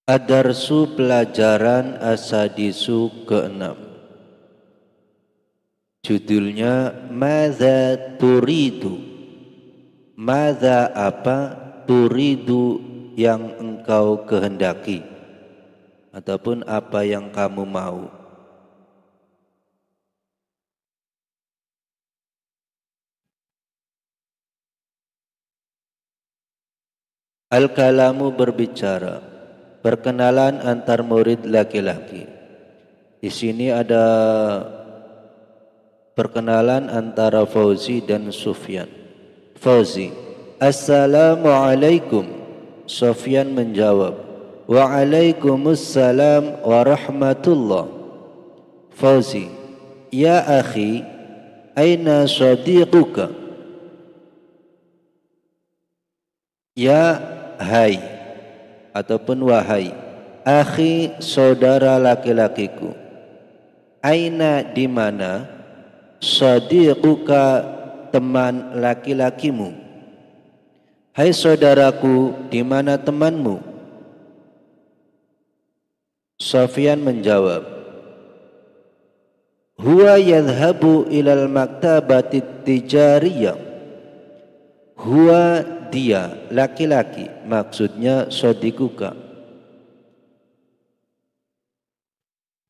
Adarsu pelajaran asadisu ke-6. Judulnya Madza turidu. Madza apa turidu yang engkau kehendaki, ataupun apa yang kamu mau. Al-kalamu berbicara, perkenalan antar murid laki-laki. Di sini ada perkenalan antara Fauzi dan Sufyan. Fauzi, Assalamualaikum. Sufyan menjawab, Waalaikumsalam warahmatullah. Fauzi, Ya akhi, aina sadiquka? Ya hai ataupun wahai, akhi saudara laki-lakiku. Aina di mana, sadiquka teman laki-lakimu. Hai saudaraku, di mana temanmu? Sufyan menjawab, huwa yadhhabu ilal maktabati tijariyah. Huwa dia, laki-laki, maksudnya sodikuka,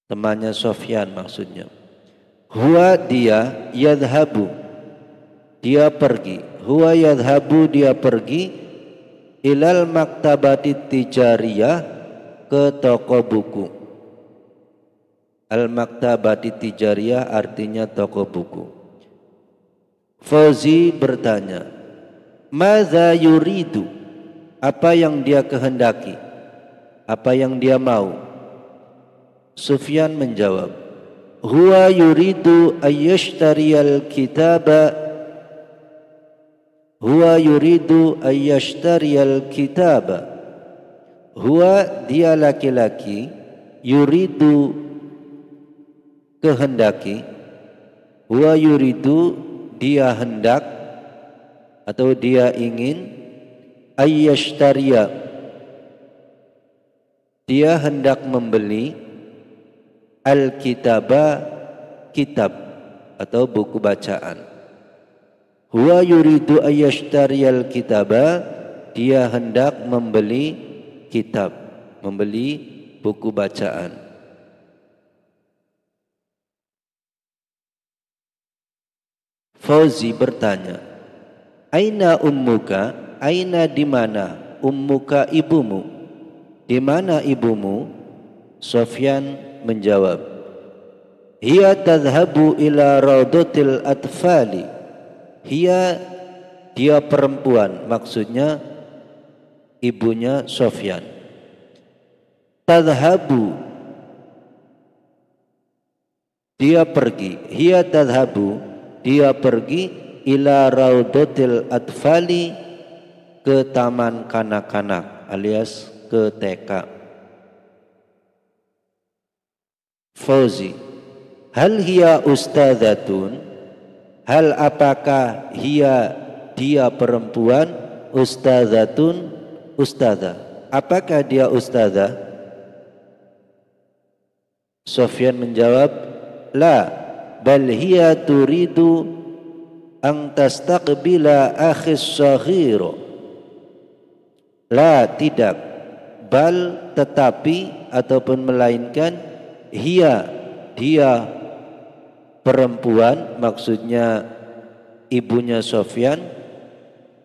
temannya Sufyan maksudnya. Huwa dia, yadhabu, dia pergi. Huwa yadhabu, dia pergi. Ilal maktabati tijariyah, ke toko buku. Al maktabati tijariyah artinya toko buku. Fauzi bertanya, Madza yuridu, apa yang dia kehendaki, apa yang dia mau. Sufyan menjawab, huwa yuridu ayyashtariyal kitaba. Huwa yuridu ayyashtariyal kitaba. Huwa dia laki-laki, yuridu kehendaki. Huwa yuridu dia hendak atau dia ingin, ayyashtariya dia hendak membeli, al-kitaba kitab atau buku bacaan. Huwa yuridu ayyashtariyal kitaba, dia hendak membeli kitab, membeli buku bacaan. Fauzi bertanya, aina ummuka? Aina di mana? Ummuka ibumu. Di mana ibumu? Sufyan menjawab, hiya tadhhabu ila raudatil atfali. Hiya dia perempuan, maksudnya ibunya Sufyan. Tadhhabu dia pergi. Hiya tadhhabu dia pergi, ila raudatil atfali ke taman kanak-kanak alias ke TK. Fauzi, hal hiya ustadzatun? Hal apakah hiya dia perempuan, ustadzatun ustadzah? Apakah dia ustadzah? Sufyan menjawab, la bal hiya turidu ang tastaqbila akhis saghiro. La tidak, bal tetapi ataupun melainkan, hiya dia perempuan, maksudnya ibunya Sufyan,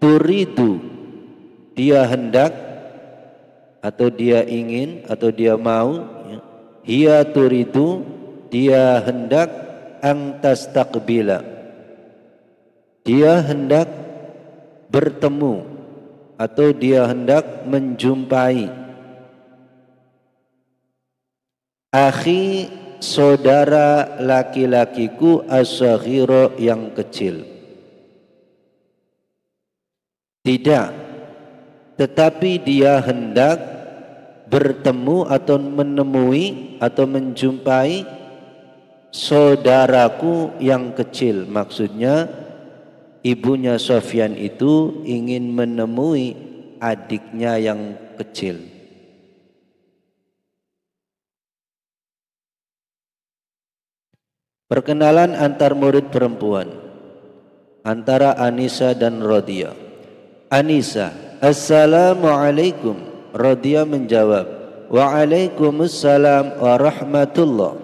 turidu dia hendak atau dia ingin atau dia mau, hiya turidu dia hendak, ang tastaqbila dia hendak bertemu atau dia hendak menjumpai, akhi saudara laki-lakiku, as-saghira yang kecil. Tidak, tetapi dia hendak bertemu atau menemui atau menjumpai saudaraku yang kecil, maksudnya ibunya Sufyan itu ingin menemui adiknya yang kecil. Perkenalan antar murid perempuan antara Anisa dan Rodia. Anisa, Assalamualaikum. Rodia menjawab, Waalaikumsalam warahmatullah.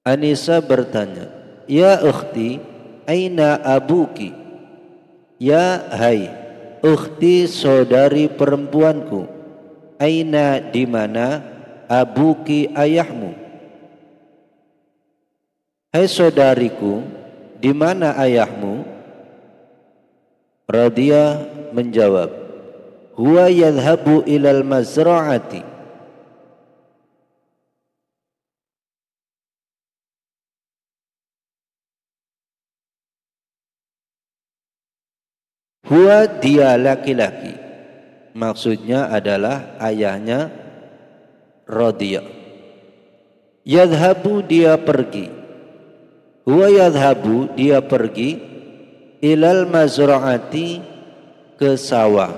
Anisa bertanya, Ya ukhti, aina abuki? Ya hai, ukhti saudari perempuanku. Aina di mana? Abuki ayahmu. Hai saudariku, di mana ayahmu? Radia menjawab, Huwa yadhhabu ilal mazra'ati. Huwa dia laki-laki. Maksudnya adalah ayahnya Radia. Yadhhabu dia pergi. Huwa yadhhabu dia pergi ilal mazra'ati ke sawah.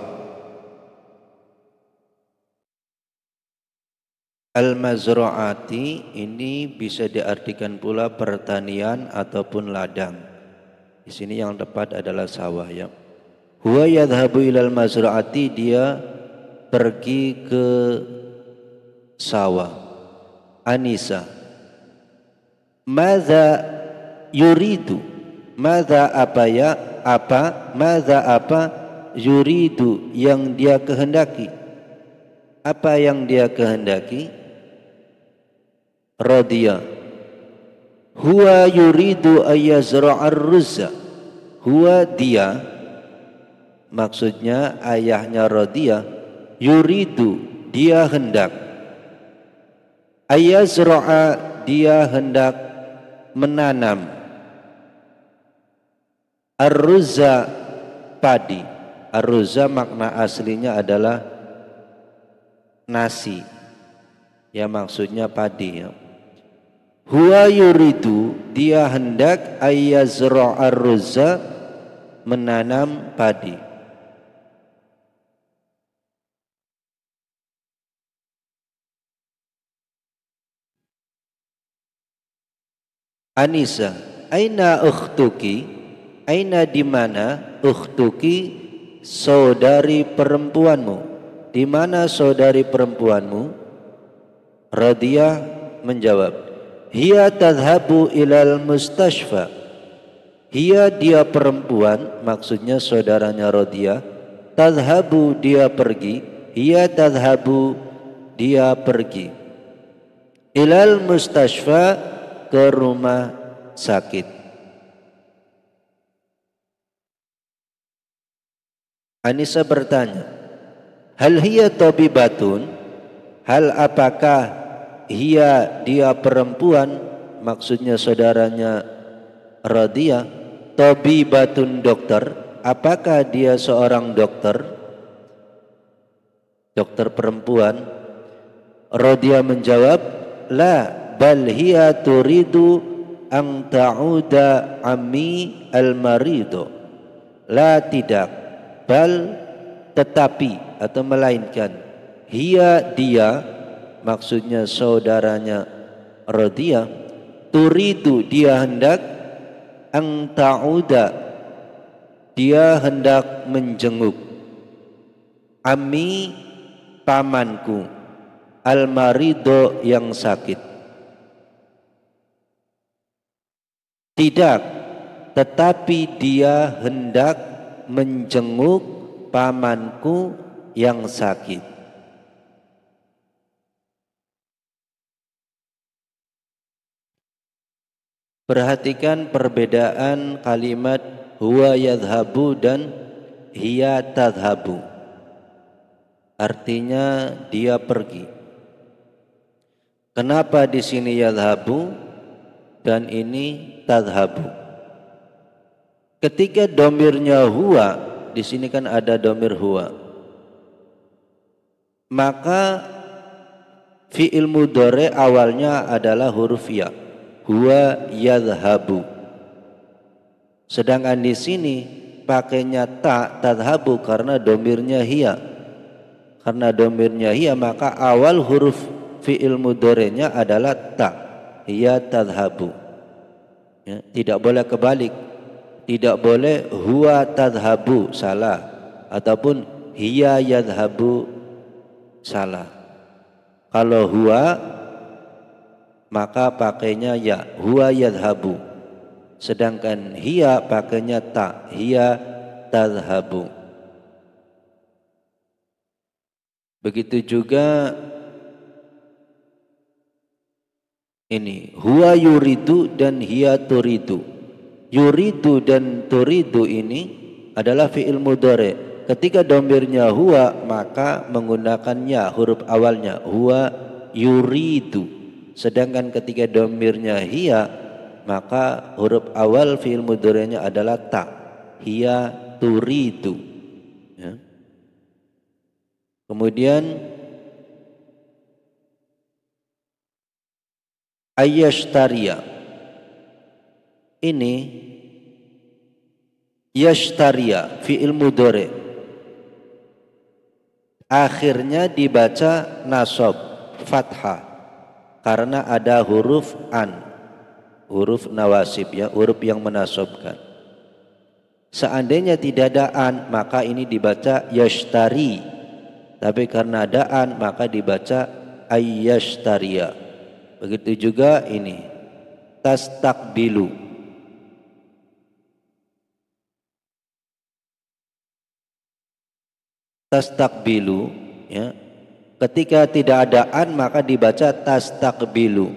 Al-mazra'ati ini bisa diartikan pula pertanian ataupun ladang. Di sini yang tepat adalah sawah ya. Huwa yadhhabu ilal mazra'ati, dia pergi ke sawah. Anisa, Madza yuridu, madza apa ya, apa, madza apa, yuridu yang dia kehendaki. Apa yang dia kehendaki? Radia, huwa yuridu ayyazra'ar ruzza. Huwa dia, maksudnya ayahnya Radia, yuridu dia hendak, ayyazra'a dia hendak menanam, ar-ruzza padi. Ar-ruzza makna aslinya adalah nasi. Ya maksudnya padi ya. Huwa yuridu dia hendak ayyazra'a ar-ruzza menanam padi. Anisa, aina ukhtuki? Aina di mana? Ukhtuki saudari perempuanmu. Di mana saudari perempuanmu? Radia menjawab, Hiya tadhhabu ilal mustashfa. Hiya dia perempuan, maksudnya saudaranya Radia. Tadhhabu dia pergi. Hiya tadhhabu dia pergi. Ilal mustashfa ke rumah sakit. Anisa bertanya, Hal hiya tabibatun? Hal apakah hiya dia perempuan, maksudnya saudaranya Radia, tabibatun dokter, apakah dia seorang dokter? Dokter perempuan. Radia menjawab, La bal hiya turidu ang ta'uda ammi al-marido. La tidak, bal tetapi atau melainkan, hiya dia, maksudnya saudaranya Radia, turidu dia hendak, ang ta'uda dia hendak menjenguk, ammi pamanku, al-marido yang sakit. Tidak, tetapi dia hendak menjenguk pamanku yang sakit. Perhatikan perbedaan kalimat huwa yadhhabu dan hiya tadhhabu. Artinya dia pergi. Kenapa di sini yadhhabu dan ini tadhhabu? Ketika domirnya huwa, di sini kan ada domir huwa, maka fi'il mudhari awalnya adalah huruf ya, huwa yadhhabu. Sedangkan di sini pakainya ta, tadhhabu, karena domirnya hiya. Karena domirnya hiya, maka awal huruf fi'il mudhari'nya adalah ta. hiya tadhhabu. Ya, tidak boleh kebalik. Tidak boleh huwa tadhhabu, salah, ataupun hiya yadhhabu, salah. Kalau huwa maka pakainya ya, huwa yadhhabu. Sedangkan hiya pakainya ta, hiya tadhhabu. Begitu juga ini huwa yuridu dan hiya turidu. Yuridu dan turidu ini adalah fi'il mudhari'. Ketika dhamirnya huwa maka menggunakannya huruf awalnya huwa yuridu. Sedangkan ketika dhamirnya hiya maka huruf awal fi'il mudhari'nya adalah ta, hiya turidu. Ya. Kemudian ayyashtariya, ini yashtariya fi'il mudhari', akhirnya dibaca nasab fathah karena ada huruf an, huruf nawasib, ya, huruf yang menasabkan. Seandainya tidak ada an maka ini dibaca yashtari, tapi karena ada an maka dibaca ayyashtariya. Begitu juga ini tastakbilu. Tastakbilu, ya. Ketika tidak ada an maka dibaca tastakbilu.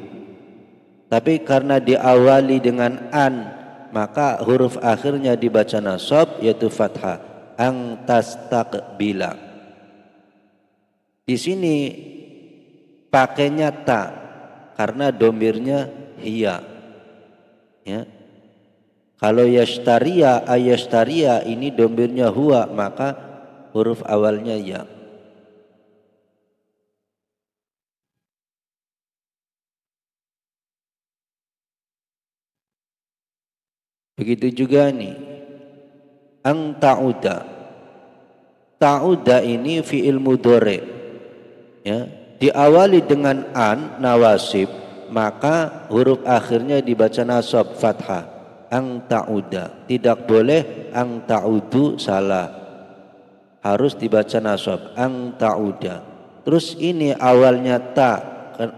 Tapi karena diawali dengan an maka huruf akhirnya dibaca nasab yaitu fathah, ang tastakbila. Di sini pakainya ta karena domirnya hiya. Ya. Kalau yashtariya ayashtariya ini domirnya huwa maka huruf awalnya ya. Begitu juga nih ang ta'uda. Ta'uda ini fi'il mudhari', ya, diawali dengan an nawasib maka huruf akhirnya dibaca nasab fathah, ang ta'uda. Tidak boleh ang ta'udu, salah, harus dibaca nasab ang ta'uda. Terus ini awalnya ta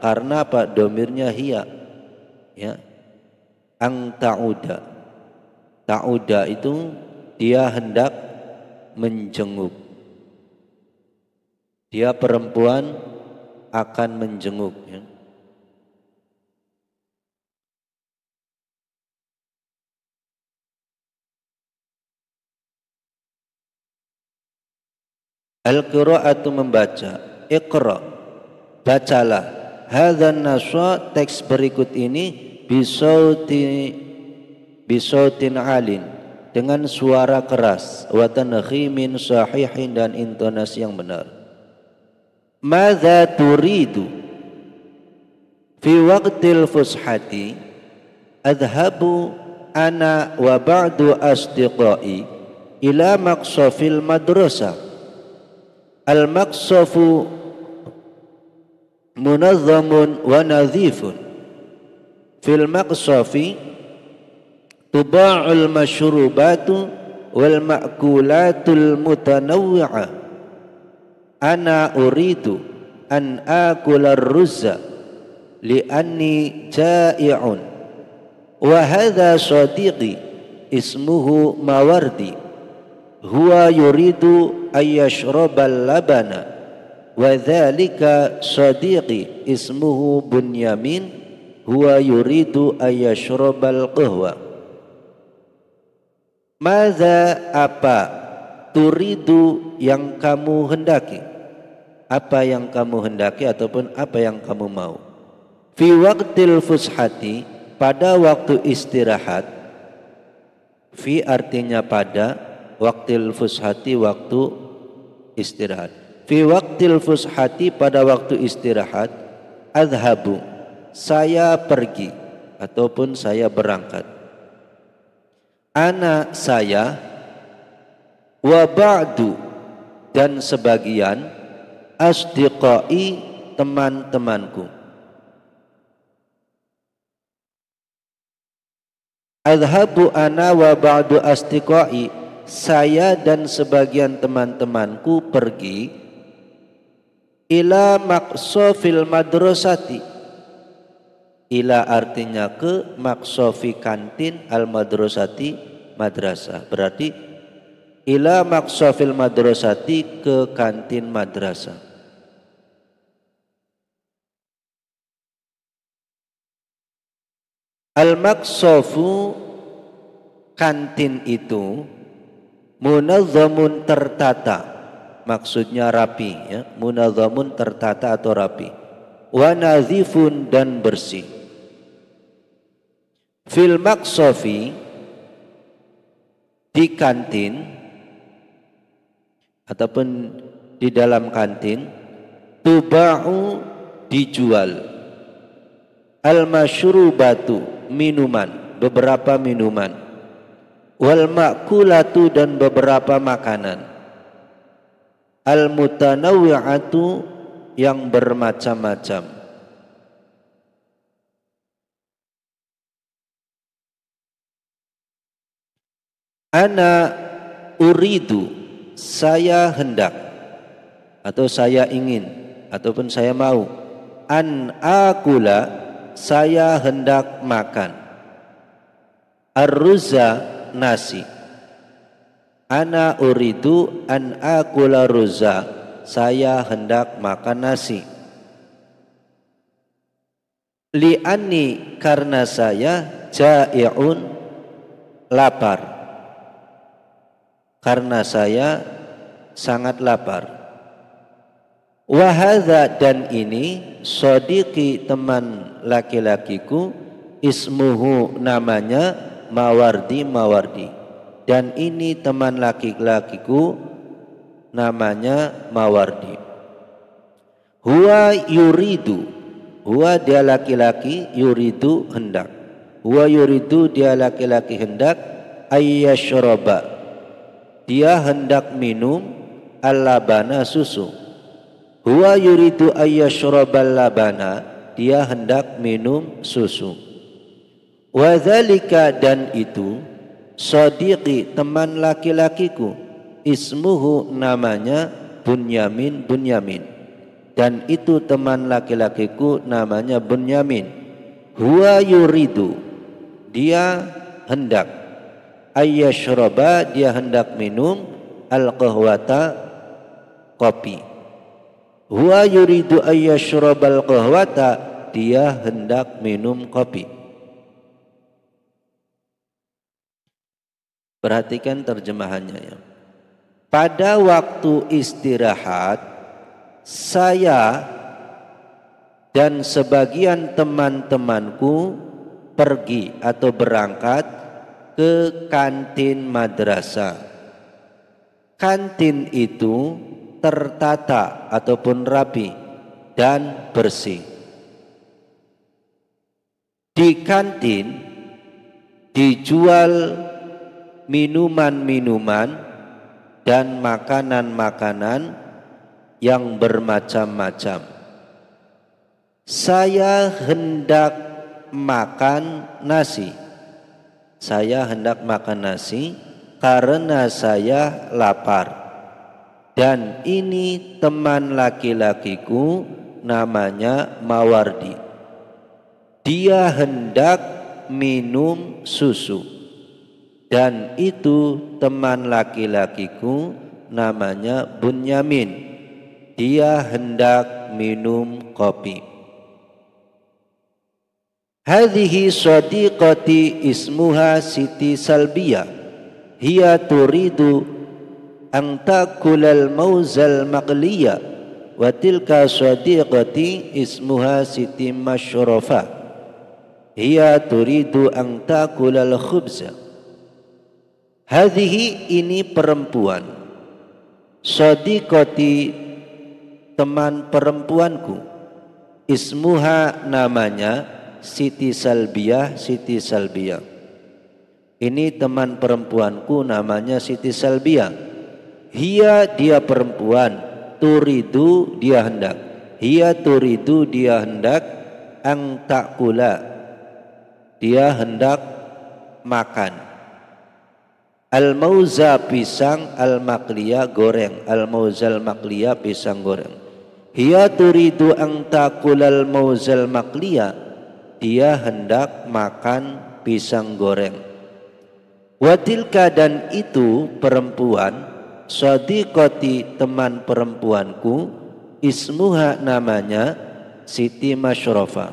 karena apa? Domirnya hiya, ya, ang ta'uda. Ta'uda itu dia hendak menjenguk, dia perempuan akan menjenguk, ya. Al-qira'atu membaca, iqra, bacalah, hadzan naswa, teks berikut ini bisautin alin, dengan suara keras, wa tankhimin sahihin, dan intonasi yang benar. Madza turidu fi waqtil fushati adhabu ana wa ba'du asdiqai ila maqsafil madrasah. Al maqsafu munazzamun wa nadhifun. Fil maqsafi tuba'ul masyrubatu wal ma'kulatul mutanawwi'ah. Ana uridu an akula ar-ruzza li'anni ja'i'un wa hadha sadiqi ismuhu Mawardi huwa yuridu ayyashrabal labana wa dhalika sadiqi ismuhu Bunyamin huwa yuridu ayyashrabal qahwa. Madza, apa, turidu, yang kamu hendaki, apa yang kamu hendaki ataupun apa yang kamu mau. Fi waqtil fushati, pada waktu istirahat. Fi artinya pada, waqtil fushati waktu istirahat. Fi waqtil fushati, pada waktu istirahat. Adhabu, saya pergi ataupun saya berangkat. Ana, saya, wa ba'du, dan sebagian, asdiqai, teman-temanku. Adhabu ana wa ba'du asdiqai, saya dan sebagian teman-temanku pergi ila maqsofil madrasati. Ila artinya ke, maqsofi kantin, al madrasati madrasah. Berarti ila maqsofil madrasati, ke kantin madrasah. Al maqsofu, kantin itu munazzamun, tertata, maksudnya rapi ya. Munazzamun, tertata atau rapi. Wa nazifun, dan bersih. Fil maqsofi, di kantin ataupun di dalam kantin, tuba'u, dijual, al masyrubatu, minuman, beberapa minuman, wal ma'kulatu, dan beberapa makanan, al mutanawwi'atu, yang bermacam-macam. Ana uridu, saya hendak atau saya ingin ataupun saya mau, an akula, saya hendak makan, ar-ruzza, nasi. Ana uridu an akula ruzza, saya hendak makan nasi. Li'anni, karena saya, ja'i'un, lapar, karena saya sangat lapar. Wahadha, dan ini, sodiqi, teman laki-lakiku, ismuhu, namanya, Mawardi, Mawardi. Dan ini teman laki-lakiku, namanya Mawardi. Huwa yuridu, huwa dia laki-laki, yuridu hendak. Huwa yuridu, dia laki-laki hendak, ayyashroba, dia hendak minum, al-labana, susu. Huwa yuridu ayyashrabal labana, dia hendak minum susu. Wa dzalika, dan itu, sadiqi, teman laki-lakiku, ismuhu, namanya Bunyamin, Bunyamin. Dan itu teman laki-lakiku, namanya Bunyamin. Huwa yuridu, dia hendak, ayyashraba, dia hendak minum, al-qahwata, kopi. Huwa yuridu ayyashrabal qahwata, dia hendak minum kopi. Perhatikan terjemahannya ya. Pada waktu istirahat, saya dan sebagian teman-temanku pergi atau berangkat ke kantin madrasah. Kantin itu tertata ataupun rapi dan bersih. Di kantin dijual minuman-minuman dan makanan-makanan yang bermacam-macam. Saya hendak makan nasi. Saya hendak makan nasi karena saya lapar. Dan ini teman laki-lakiku, namanya Mawardi. Dia hendak minum susu. Dan itu teman laki-lakiku, namanya Bunyamin. Dia hendak minum kopi. Hadhihi sadiqati ismuha Siti Salbiyah. Hiya turidu an takulal mauzal maqliya. Wa tilka sadiqati ismuha Siti Masyrafah. Hiya turidu an takulal khubza. Hadhihi, ini perempuan. Sadiqati, teman perempuanku. Ismuha, namanya Siti Salbiyah, Siti Salbiyah. Ini teman perempuanku, namanya Siti Salbiyah. Hiya, dia perempuan. Turidu, dia hendak. Hiya turidu, dia hendak. Ang takula, dia hendak makan. Al-mauza pisang, al-maqliya goreng. Al-mauzal maqliya pisang goreng. Hiya turidu ang takulal mauzal maqliya, dia hendak makan pisang goreng. Watilka dan itu perempuan, sadiqati teman perempuanku, ismuha namanya Siti Masyrofa,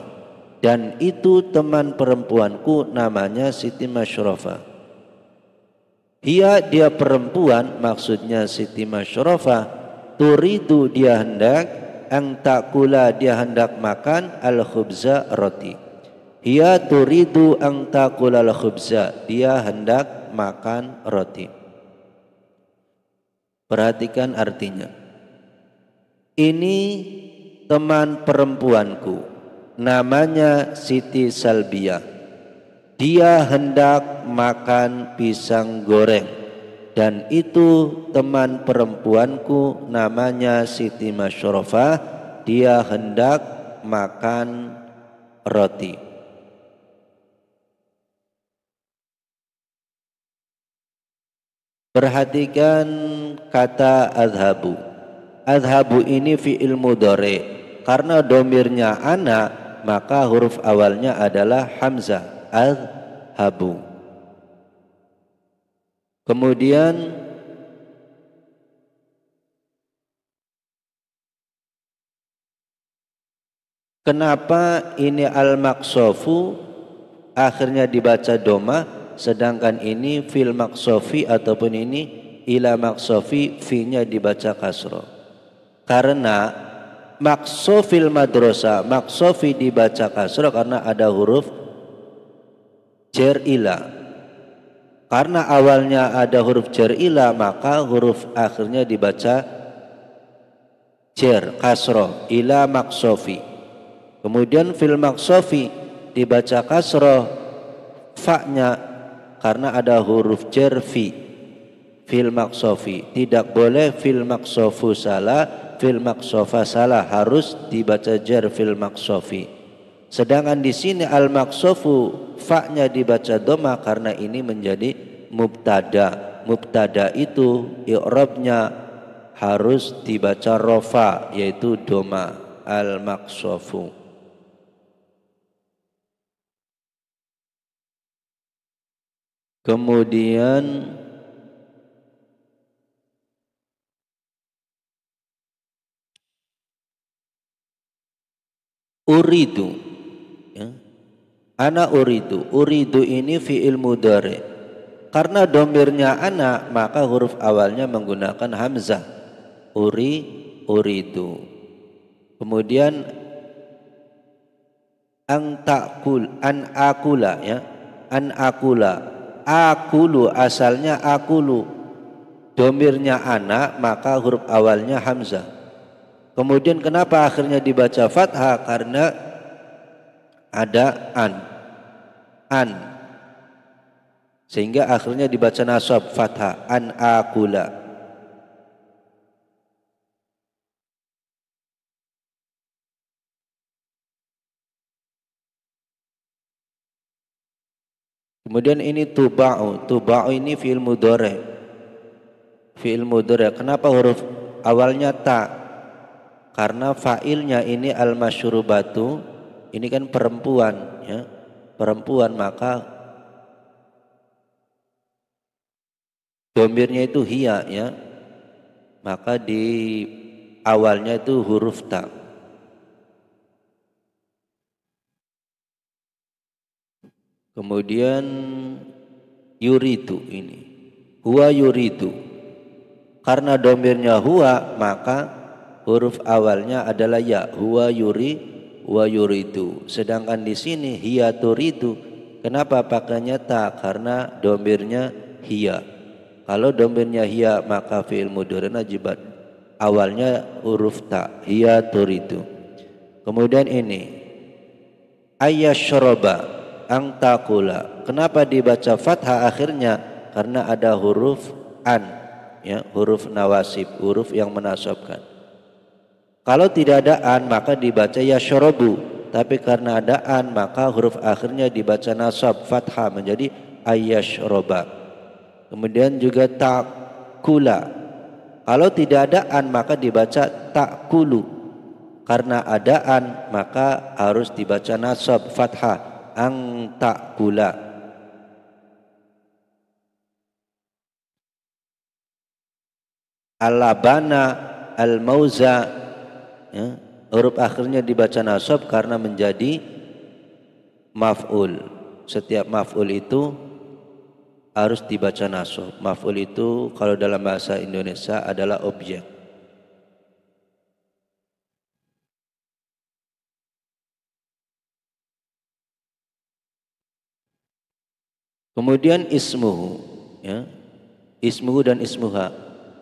dan itu teman perempuanku namanya Siti Masyrofa. Hiya dia perempuan, maksudnya Siti Masyrofa, turidu dia hendak, ang takula dia hendak makan, al-khubza roti. Hiya turidu ang takula al-khubza, dia hendak makan roti. Perhatikan artinya. Ini teman perempuanku, namanya Siti Salbiyah. Dia hendak makan pisang goreng, dan itu teman perempuanku namanya Siti Masyrofa, dia hendak makan roti. Perhatikan kata adhabu. Adhabu ini fi'il mudhari. Karena domirnya ana, maka huruf awalnya adalah hamzah. Adhabu. Kemudian kenapa ini al-maqsofu akhirnya dibaca doma, sedangkan ini fil maqsofi ataupun ini ila maqsofi fi-nya dibaca kasro? Karena maqsofil madrasah, maqsofi dibaca kasro karena ada huruf jar ila. Karena awalnya ada huruf jar ila, maka huruf akhirnya dibaca jar kasro ila maqsofi. Kemudian fil maqsofi dibaca kasro fa-nya karena ada huruf jar fi. Fil maqsofi tidak boleh fil maqsofu salah, fil maqsofa salah, harus dibaca jar fil maqsofi. Sedangkan di sini al maqsofu fa-nya dibaca doma karena ini menjadi mubtada. Mubtada itu i'rabnya harus dibaca rofa, yaitu doma, al maqsofu. Kemudian uridu, ya. Ana uridu. Uridu ini fi'il mudhari. Karena domirnya ana, maka huruf awalnya menggunakan hamzah. Uridu. Kemudian ang takul, an akula, ya. An akula. Akulu asalnya akulu. Domirnya ana, maka huruf awalnya hamzah. Kemudian kenapa akhirnya dibaca fathah? Karena ada an, sehingga akhirnya dibaca nasab fathah, an akula. Kemudian ini tuba'u. Tuba'u ini fi'il mudhari. Fi'il mudhari. Kenapa huruf awalnya ta? Karena fa'ilnya ini al-masyrubatu, ini kan perempuan, ya. Perempuan, maka domirnya itu hiya, ya. Maka di awalnya itu huruf ta. Kemudian yuridu ini. Huwa yuridu. Karena domirnya huwa, maka huruf awalnya adalah ya, huwa wa yuridu. Sedangkan di sini hiya turidu. Kenapa pakainya ta? Karena domirnya hiya. Kalau domirnya hiya, maka fi'il mudhari najibat awalnya huruf ta, hiya turidu. Kemudian ini ayyashroba ang takula. Kenapa dibaca fathah akhirnya? Karena ada huruf an, ya, huruf nawasib, huruf yang menasabkan. Kalau tidak ada an, maka dibaca yashrobu. Tapi karena ada an, maka huruf akhirnya dibaca nasab fathah menjadi ayyashroba. Kemudian juga ta'kula. Kalau tidak ada an maka dibaca ta'kulu. Karena ada an maka harus dibaca nasab fathah, ang ta'kula. Al-labana, al-mauza, ya, huruf akhirnya dibaca nasab karena menjadi maf'ul. Setiap maf'ul itu harus dibaca nasab. Maf'ul itu kalau dalam bahasa Indonesia adalah objek. Kemudian ismuhu, ya. Ismuhu dan ismuha.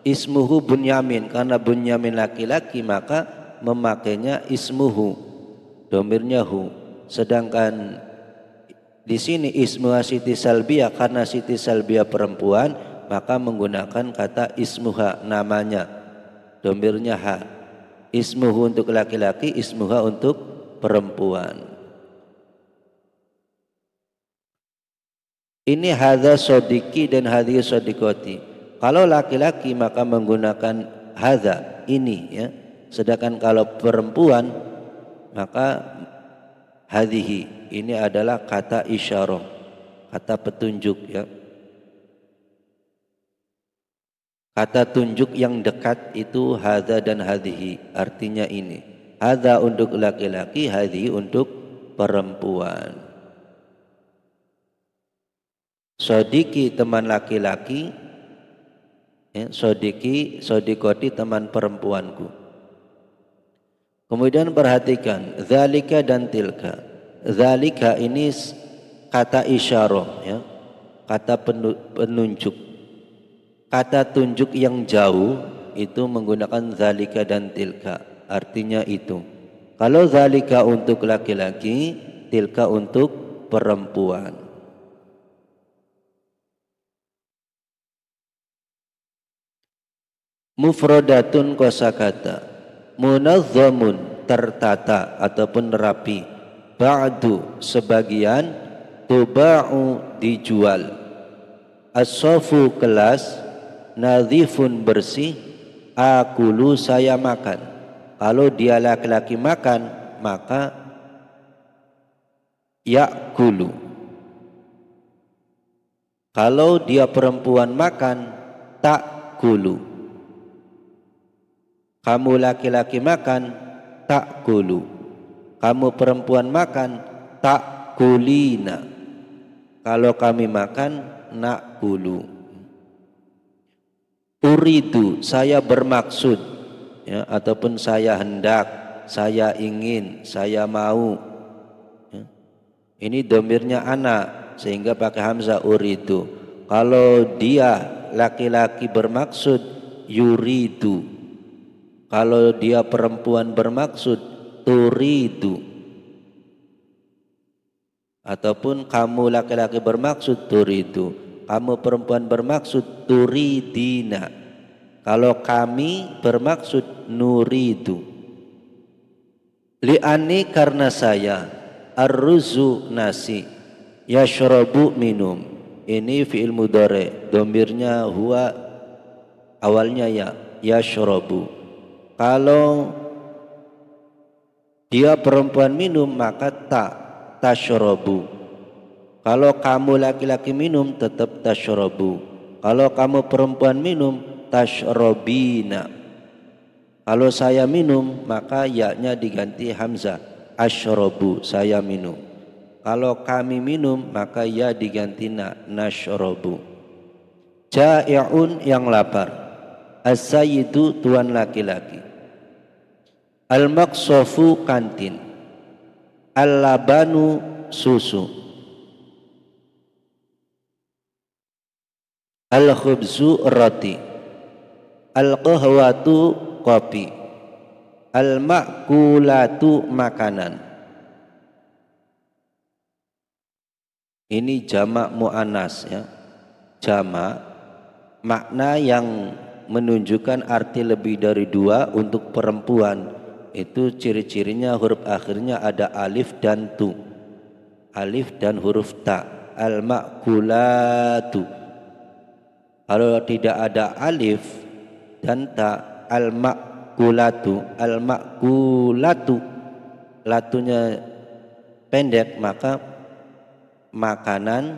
Ismuhu Bunyamin, karena Bunyamin laki-laki maka memakainya ismuhu, domirnya hu. Sedangkan di sini ismuha Siti Salbiyah, karena Siti Salbiyah perempuan maka menggunakan kata ismuha, namanya, domirnya ha. Ismuhu untuk laki-laki, ismuha untuk perempuan. Ini hadza sodiki dan hadhihi sodikoti. Kalau laki-laki maka menggunakan hadza, ini, ya. Sedangkan kalau perempuan maka hadhihi, ini adalah kata isyarah, kata petunjuk, ya. Kata tunjuk yang dekat itu hadza dan hadhihi, artinya ini. Hadza untuk laki-laki, hadhihi untuk perempuan. Sodiki teman laki-laki, ya, sodiki, sodikoti teman perempuanku. Kemudian perhatikan zalika dan tilka. Zalika ini kata isyarah, ya, kata penunjuk. Kata tunjuk yang jauh itu menggunakan zalika dan tilka, artinya itu. Kalau zalika untuk laki-laki, tilka untuk perempuan. Mufradatun kosakata, munazzamun tertata ataupun rapi, ba'du sebagian, tuba'u dijual, as-sofu kelas, nadhifun bersih, akulu saya makan. Kalau dia laki-laki makan maka yakulu. Kalau dia perempuan makan takulu. Kamu laki-laki makan takulu. Kamu perempuan makan takulina. Kalau kami makan nakulu. Uridu saya bermaksud, ya, ataupun saya hendak, saya ingin, saya mau, ya. Ini domirnya anak sehingga pakai hamzah uridu. Kalau dia laki-laki bermaksud yuridu. Kalau dia perempuan bermaksud turidu. Ataupun kamu laki-laki bermaksud turidu, kamu perempuan bermaksud turidina. Kalau kami bermaksud nuridu. Li'ani karena saya, arruzu nasi, yashrabu minum. Ini fi'il mudhari, domirnya huwa, awalnya ya, yashrabu. Kalau dia perempuan minum maka tashrabu. Kalau kamu laki-laki minum tetap tashrabu. Kalau kamu perempuan minum tashrobina. Kalau saya minum maka ya-nya diganti hamzah, ashrobu, saya minum. Kalau kami minum maka ya diganti nashrobu. Ja'i'un yang lapar, as-sayyidu tuan laki-laki. Al-maqsofu kantin, al-labanu susu, al-khubzu roti, al-qahwatu kopi, al-ma'kulatu makanan. Ini jamak mu'annas, ya. Jamak makna yang menunjukkan arti lebih dari dua untuk perempuan. Itu ciri-cirinya huruf akhirnya ada alif dan tu, alif dan huruf ta. al-ma'kulatu. Kalau tidak ada alif dan ta, al-ma'kulatu, al-ma'kulatu, latunya pendek, maka makanan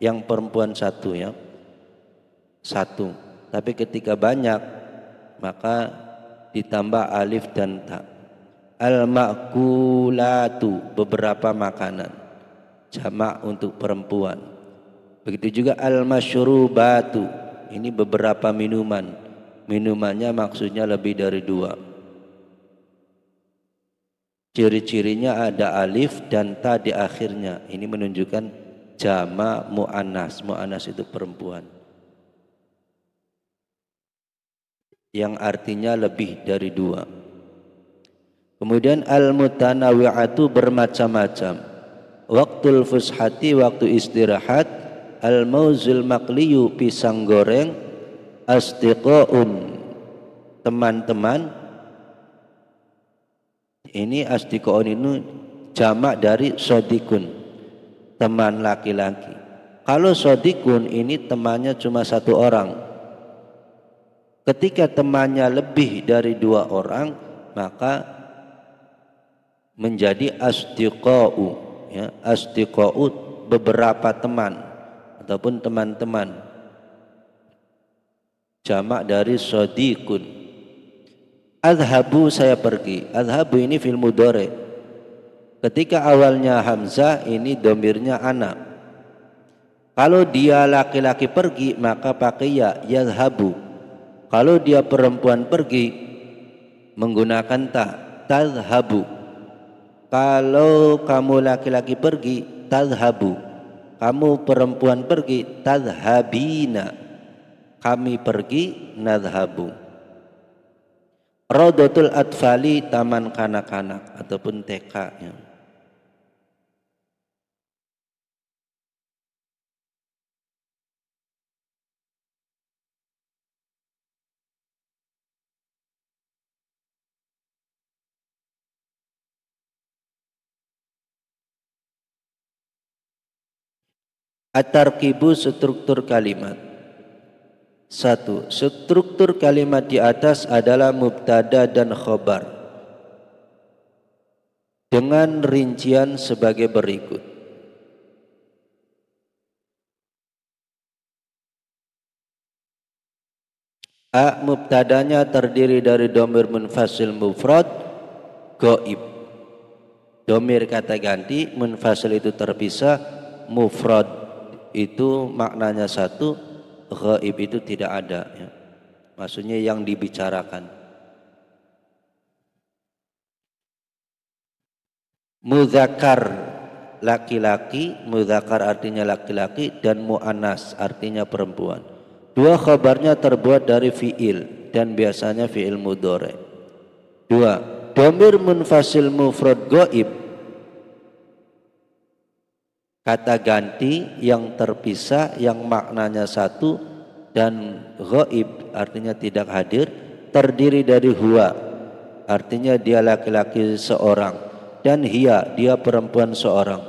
yang perempuan satu ya, satu. Tapi ketika banyak maka ditambah alif dan ta. Al-ma'kulatu, beberapa makanan, jamak untuk perempuan. Begitu juga al-masyrubatu, ini beberapa minuman, minumannya maksudnya lebih dari dua. Ciri-cirinya ada alif dan ta di akhirnya. Ini menunjukkan jamak mu'annas. Mu'annas itu perempuan, yang artinya lebih dari dua. Kemudian al-mutanawi'atu, bermacam-macam. Waktul fushati, waktu istirahat. Al-mauzul maqliyu, pisang goreng. Asdiqa'un, teman-teman. Ini asdiqa'un ini jamak dari sodikun, teman laki-laki. Kalau sodikun ini temannya cuma satu orang. Ketika temannya lebih dari dua orang, maka menjadi asdiqa'u ya, asdiqa'u, beberapa teman ataupun teman-teman, jamak dari sodikun. Adhabu, saya pergi. Adhabu ini fil mudhari. Ketika awalnya hamzah, ini domirnya anak. Kalau dia laki-laki pergi maka pakai ya, yadhabu. Kalau dia perempuan pergi menggunakan ta, tadhabu. Kalau kamu laki-laki pergi, tadhabu. Kamu perempuan pergi, tadhabina. Kami pergi, nadhabu. Raudatul atfali, taman kanak-kanak ataupun TK ya. At-tarkibu, struktur kalimat. 1. Struktur kalimat di atas adalah mubtada dan khobar dengan rincian sebagai berikut. A, mubtadanya terdiri dari domir munfasil mufrad ghaib. Domir kata ganti, munfasil itu terpisah, mufrad itu maknanya satu, ghaib itu tidak ada ya. Maksudnya yang dibicarakan. Mudzakkar, laki-laki, mudzakkar artinya laki-laki, dan muannas artinya perempuan. Dua khabarnya terbuat dari fiil dan biasanya fiil mudhari. 2. Domir munfasil mufrad ghaib, kata ganti yang terpisah yang maknanya satu, dan ghaib artinya tidak hadir, terdiri dari huwa artinya dia laki-laki seorang, dan hiya dia perempuan seorang.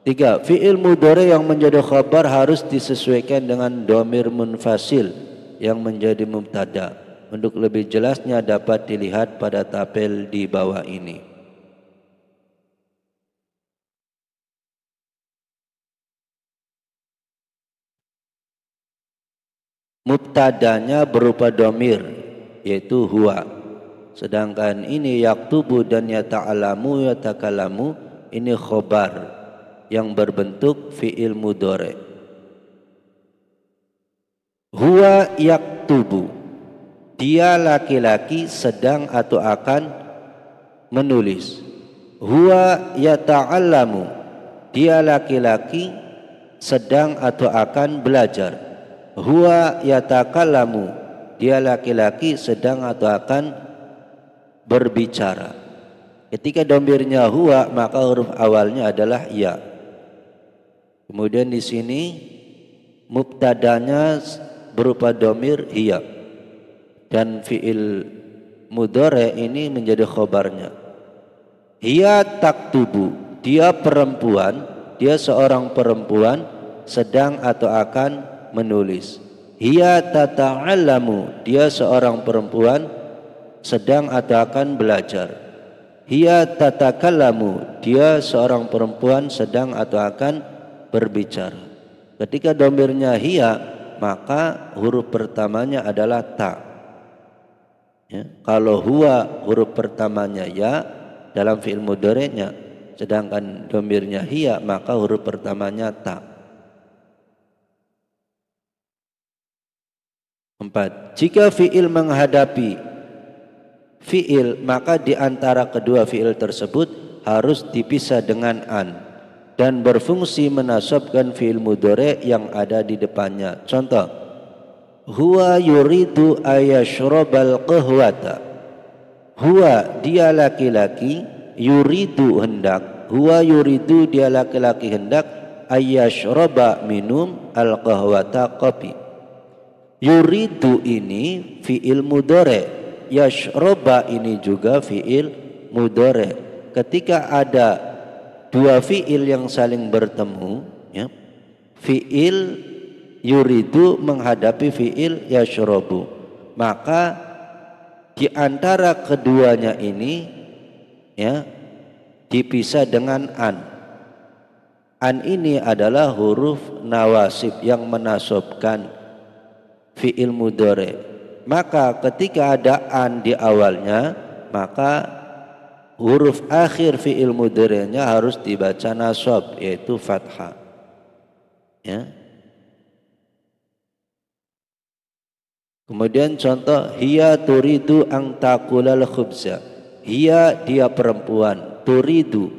3. Fi'il mudhari yang menjadi khabar harus disesuaikan dengan domir munfasil yang menjadi mubtada. Untuk lebih jelasnya dapat dilihat pada tabel di bawah ini. Mubtadanya berupa domir yaitu huwa, sedangkan ini yaktubu dan yata'alamu yatakalamu ini khobar yang berbentuk fi'il mudhari. Huwa yaktubu, dia laki-laki sedang atau akan menulis. Huwa yata'alamu, dia laki-laki sedang atau akan belajar. Huwa yatakallamu, dia laki-laki sedang atau akan berbicara. Ketika domirnya huwa maka huruf awalnya adalah ya. Kemudian di sini mubtadanya berupa domir hiya dan fiil mudhari ini menjadi khobarnya. Hiya taktubu, dia perempuan dia seorang perempuan sedang atau akan menulis. Hiya tata'allamu, dia seorang perempuan sedang atau akan belajar. Hiya tatakallamu, dia seorang perempuan sedang atau akan berbicara. Ketika dhamirnya hiya, maka huruf pertamanya adalah ta. Ya. Kalau huwa huruf pertamanya ya dalam fi'il mudhari'nya, sedangkan dhamirnya hiya maka huruf pertamanya ta. 4. Jika fi'il menghadapi fi'il, maka di antara kedua fi'il tersebut harus dipisah dengan an dan berfungsi menasabkan fi'il mudhari' yang ada di depannya. Contoh, huwa yuridu ayashrabal qahwata. Huwa dia laki-laki, yuridu hendak, huwa yuridu dia laki-laki hendak, ayashraba minum al-qahwata kopi. Yuridu ini fi'il mudhari', yashraba ini juga fi'il mudhari'. Ketika ada dua fi'il yang saling bertemu, ya, fi'il yuridu menghadapi fi'il yashrabu, maka di antara keduanya ini, ya, dipisah dengan an. An ini adalah huruf nawasib yang menasabkan fi'il mudhari'. Maka ketika ada an di awalnya, maka huruf akhir fi'il mudhari'nya harus dibaca nasab, yaitu fathah. Ya. Kemudian contoh, hiya turidu ang takulal khubza. Hiya dia perempuan, turidu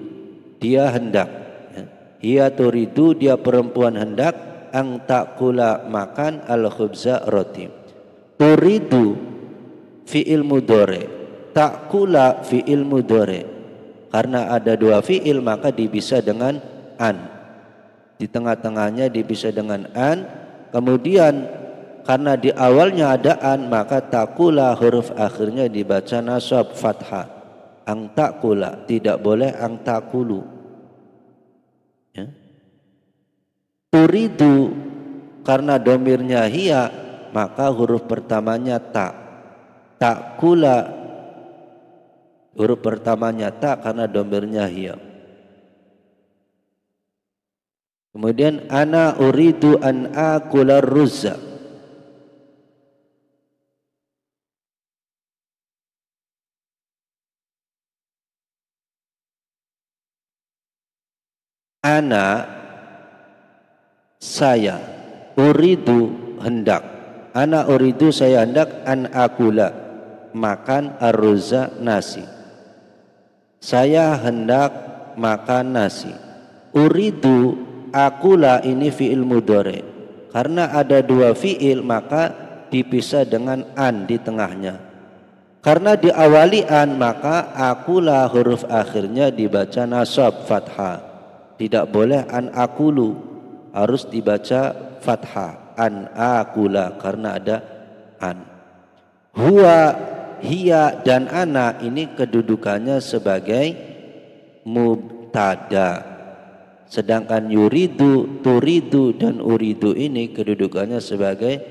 dia hendak. Ya. Hiya turidu dia perempuan hendak, ang takula makan al khubza roti. Turidu fi'il mudhari', takula fi'il mudhari'. Karena ada dua fi'il maka dipisah dengan an. Di tengah-tengahnya dipisah dengan an. Kemudian karena di awalnya ada an, maka takula huruf akhirnya dibaca nasab fathah. Ang takula, tidak boleh ang takulu. Ya. Turidu karena dhamirnya hiya, maka huruf pertamanya ta. Takula huruf pertamanya ta karena dhamirnya hiya. Kemudian ana uridu an akula ruzza. Ana saya, uridu hendak, ana uridu saya hendak, an akula makan arruza nasi, saya hendak makan nasi. Uridu akula ini fi'il mudhari', karena ada dua fi'il maka dipisah dengan an di tengahnya. Karena diawali an maka akula huruf akhirnya dibaca nasab fathah. Tidak boleh an akulu, harus dibaca fathah, an akula karena ada an. Huwa, hiya dan ana ini kedudukannya sebagai mubtada. Sedangkan yuridu, turidu dan uridu ini kedudukannya sebagai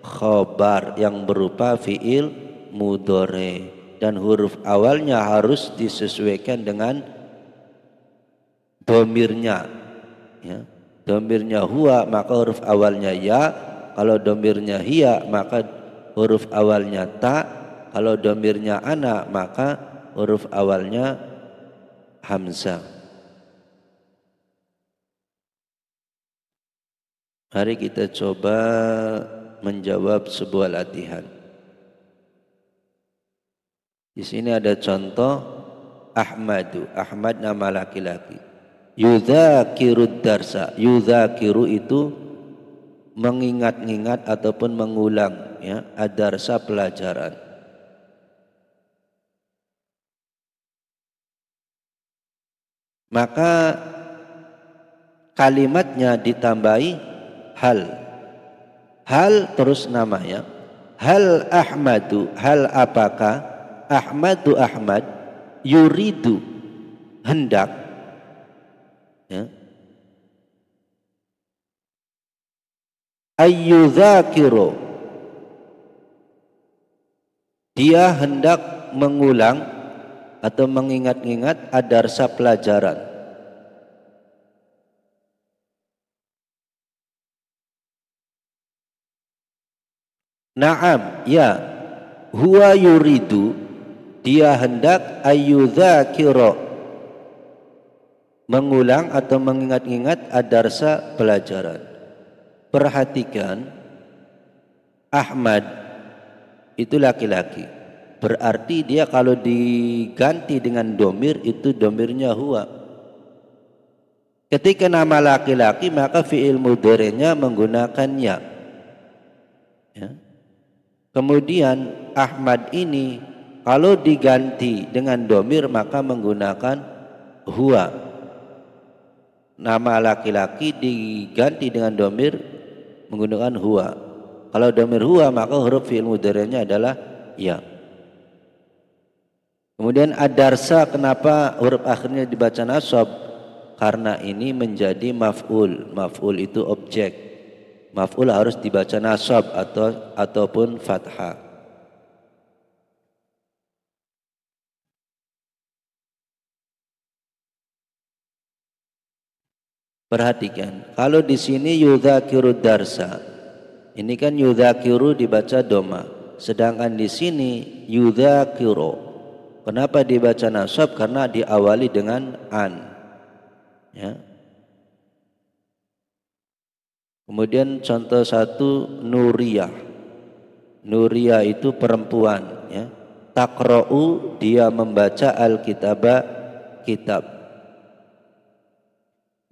khobar yang berupa fi'il mudhari', dan huruf awalnya harus disesuaikan dengan dhamirnya. Ya. Dhamirnya huwa maka huruf awalnya ya, kalau dhamirnya hiya maka huruf awalnya ta, kalau dhamirnya ana maka huruf awalnya hamzah. Mari kita coba menjawab sebuah latihan. Di sini ada contoh Ahmadu. Ahmad nama laki-laki. Yudzakiru darsa. Yudzakiru itu mengingat-ingat ataupun mengulang, ya, ad-darsa pelajaran. Maka kalimatnya ditambahi hal. Hal terus namanya. Hal Ahmadu, hal apakah Ahmadu Ahmad yuridu hendak, ya, ayyudzakiru, dia hendak mengulang atau mengingat-ingat adarsa pelajaran. Naam, ya. Huwa yuridu, dia hendak ayyudzakira, mengulang atau mengingat-ingat adarsa pelajaran. Perhatikan, Ahmad itu laki-laki. Berarti dia kalau diganti dengan domir itu domirnya huwa. Ketika nama laki-laki maka fi'il mudhari'nya menggunakan ya. Kemudian Ahmad ini kalau diganti dengan domir maka menggunakan huwa. Nama laki-laki diganti dengan domir menggunakan huwa. Kalau domir huwa maka huruf fi'il mudhari'nya adalah ya. Kemudian adarsa, kenapa huruf akhirnya dibaca nasab? Karena ini menjadi maf'ul. Maf'ul itu objek. Maf'ul harus dibaca nasab ataupun fathah. Perhatikan, kalau di sini yudzakiru darsa, ini kan yudzakiru dibaca doma, sedangkan di sini yudzakiru. Kenapa dibaca nasab? Karena diawali dengan an. Ya. Kemudian contoh satu, Nuriyah. Nuriyah itu perempuan. Ya. Taqra'u, dia membaca al-kitaba, kitab.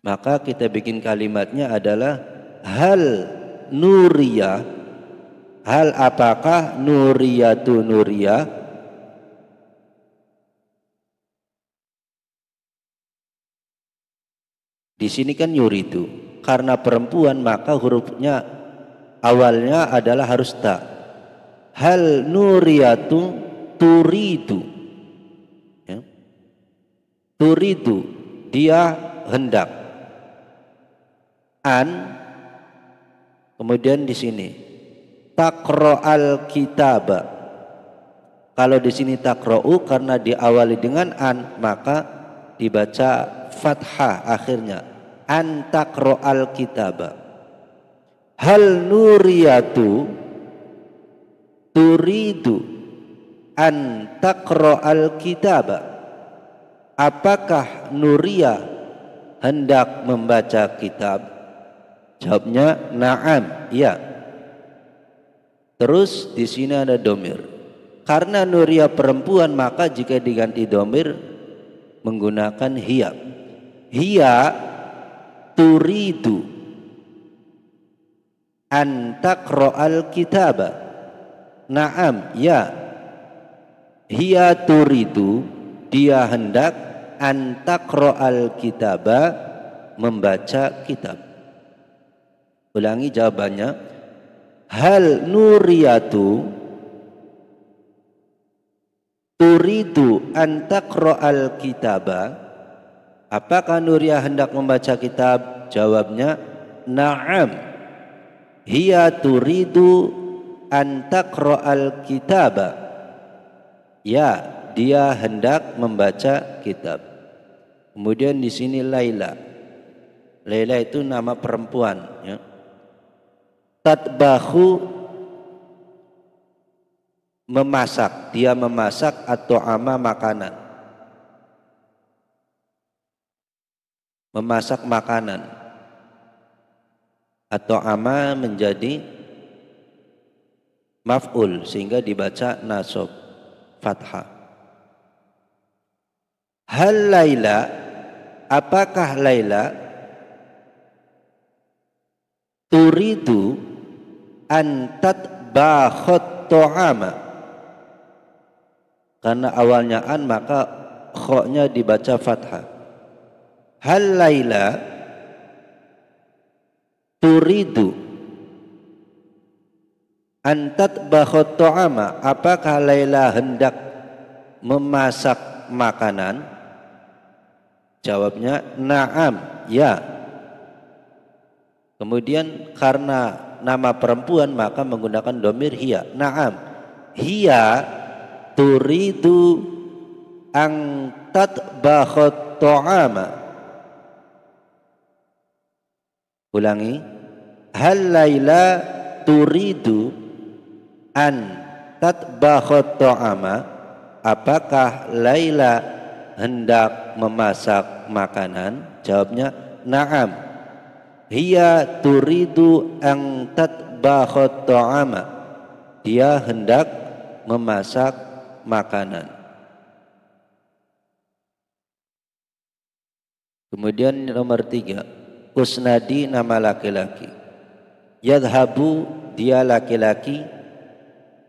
Maka kita bikin kalimatnya adalah hal Nuriyah. Hal apakah Nuriyatu Nuriyah? Di sini kan yuridu, karena perempuan maka hurufnya awalnya adalah harus ta. Hal nuriyatu turidu, ya. Turidu, dia hendak. An, kemudian di sini taqra'al kitaba. Kalau di sini taqra'u karena diawali dengan an maka dibaca fathah akhirnya, an taqra'al kitaba. Hal nuriyatu turidu an taqra'al kitaba. Apakah Nuriyah hendak membaca kitab? Jawabnya na'am, ya. Terus di sini ada domir. Karena Nuriyah perempuan maka jika diganti domir menggunakan hiya. Hiya turidu an taqra'al kitaba. Naam, ya. Hiya turidu, dia hendak an taqra'al kitaba, membaca kitab. Ulangi jawabannya. Hal nuriyatu turidu an taqra'al kitaba. Apakah Nuriyah hendak membaca kitab? Jawabnya na'am. Hiya turidu an taqra'al kitaba. Ya, dia hendak membaca kitab. Kemudian di sini Laila. Laila itu nama perempuan, ya. Tatbahu, memasak, dia memasak atau ama makanan. Memasak makanan atau ama menjadi maf'ul sehingga dibaca nasab fathah. Hal Laila, apakah Laila turidu an tatbakhot ta'ama. Karena awalnya an maka kha-nya dibaca fathah. Hal Laila turidu an tatbakhot ta'ama. Apakah Laila hendak memasak makanan? Jawabnya na'am, ya. Kemudian karena nama perempuan maka menggunakan domir hiya. Naam, hiya turidu ang tatbakhat ta'ama. Ulangi, hal Laila turidu an tatbakhat ta'ama. Apakah Laila hendak memasak makanan? Jawabnya na'am, hiya turidu an tatbakhat ta'ama. Dia hendak memasak makanan. Kemudian nomor 3, kusnadi nama laki-laki. Yadhabu, dia laki-laki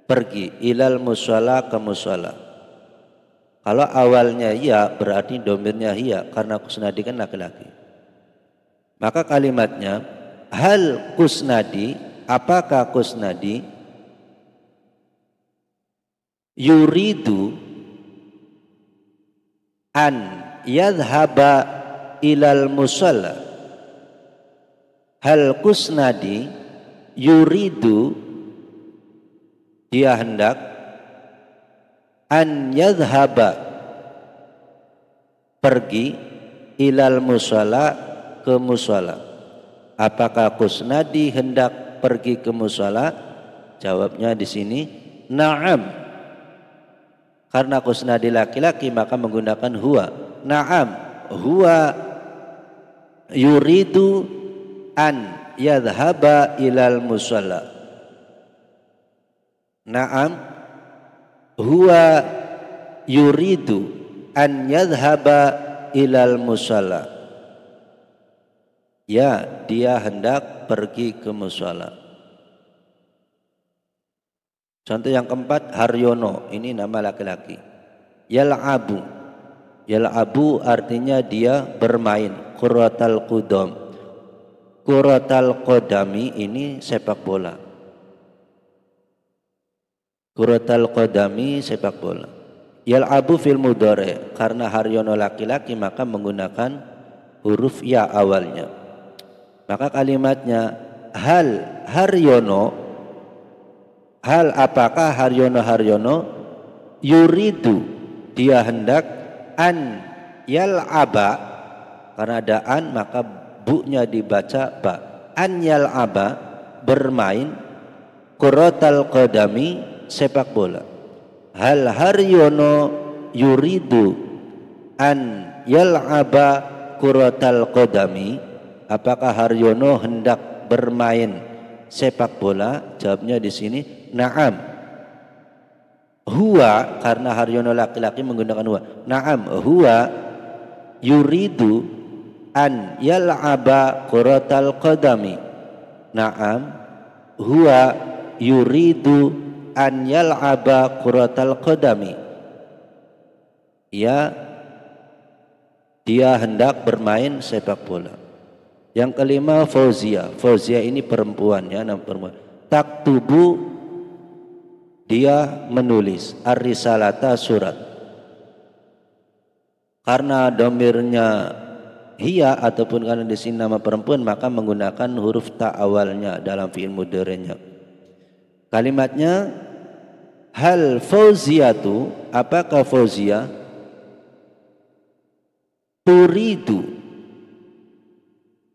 pergi, ilal musalla, ke musalla. Kalau awalnya ya berarti domirnya hiya karena kusnadi kan laki-laki. Maka kalimatnya hal kusnadi, apakah kusnadi yuridu an yadhhaba ilal musalla. Hal kusnadi yuridu, dia hendak an yadhhaba, pergi, ilal musalla, ke musalla. Apakah kusnadi hendak pergi ke musalla? Jawabnya di sini na'am. Karena kusnadi laki-laki maka menggunakan huwa. Na'am, huwa yuridu an yadhhaba ilal musalla. Na'am, huwa yuridu an yadhhaba ilal musalla. Ya, dia hendak pergi ke musalla. Contoh yang keempat, Haryono, ini nama laki-laki. Yal'abu, yal'abu artinya dia bermain. Quratal qudam, quratal qadami ini sepak bola. Quratal qadami sepak bola. Yal'abu fil mudhari, karena Haryono laki-laki maka menggunakan huruf ya awalnya. Maka kalimatnya hal Haryono, hal apakah Haryono yuridu, dia hendak an yal'aba, karena ada an maka bu-nya dibaca ba. An yal'aba, bermain, quratal qadami, sepak bola. Hal Haryono yuridu an yal'aba quratal qadami. Apakah Haryono hendak bermain sepak bola? Jawabnya di sini na'am. Huwa, karena Haryono laki-laki menggunakan huwa. Na'am, huwa yuridu an yal'aba quratal qadami. Na'am, huwa yuridu an yal'aba quratal qadami. Ya, dia hendak bermain sepak bola. Yang kelima Fauzia. Fauzia ini perempuan ya, nama perempuan. Taktubu, dia menulis. Ar-risalata, surat. Karena domirnya hiya ataupun karena di sini nama perempuan maka menggunakan huruf ta awalnya dalam fi'il mudhari'nya. Kalimatnya hal Fauziyatu, apakah Fauzia turidu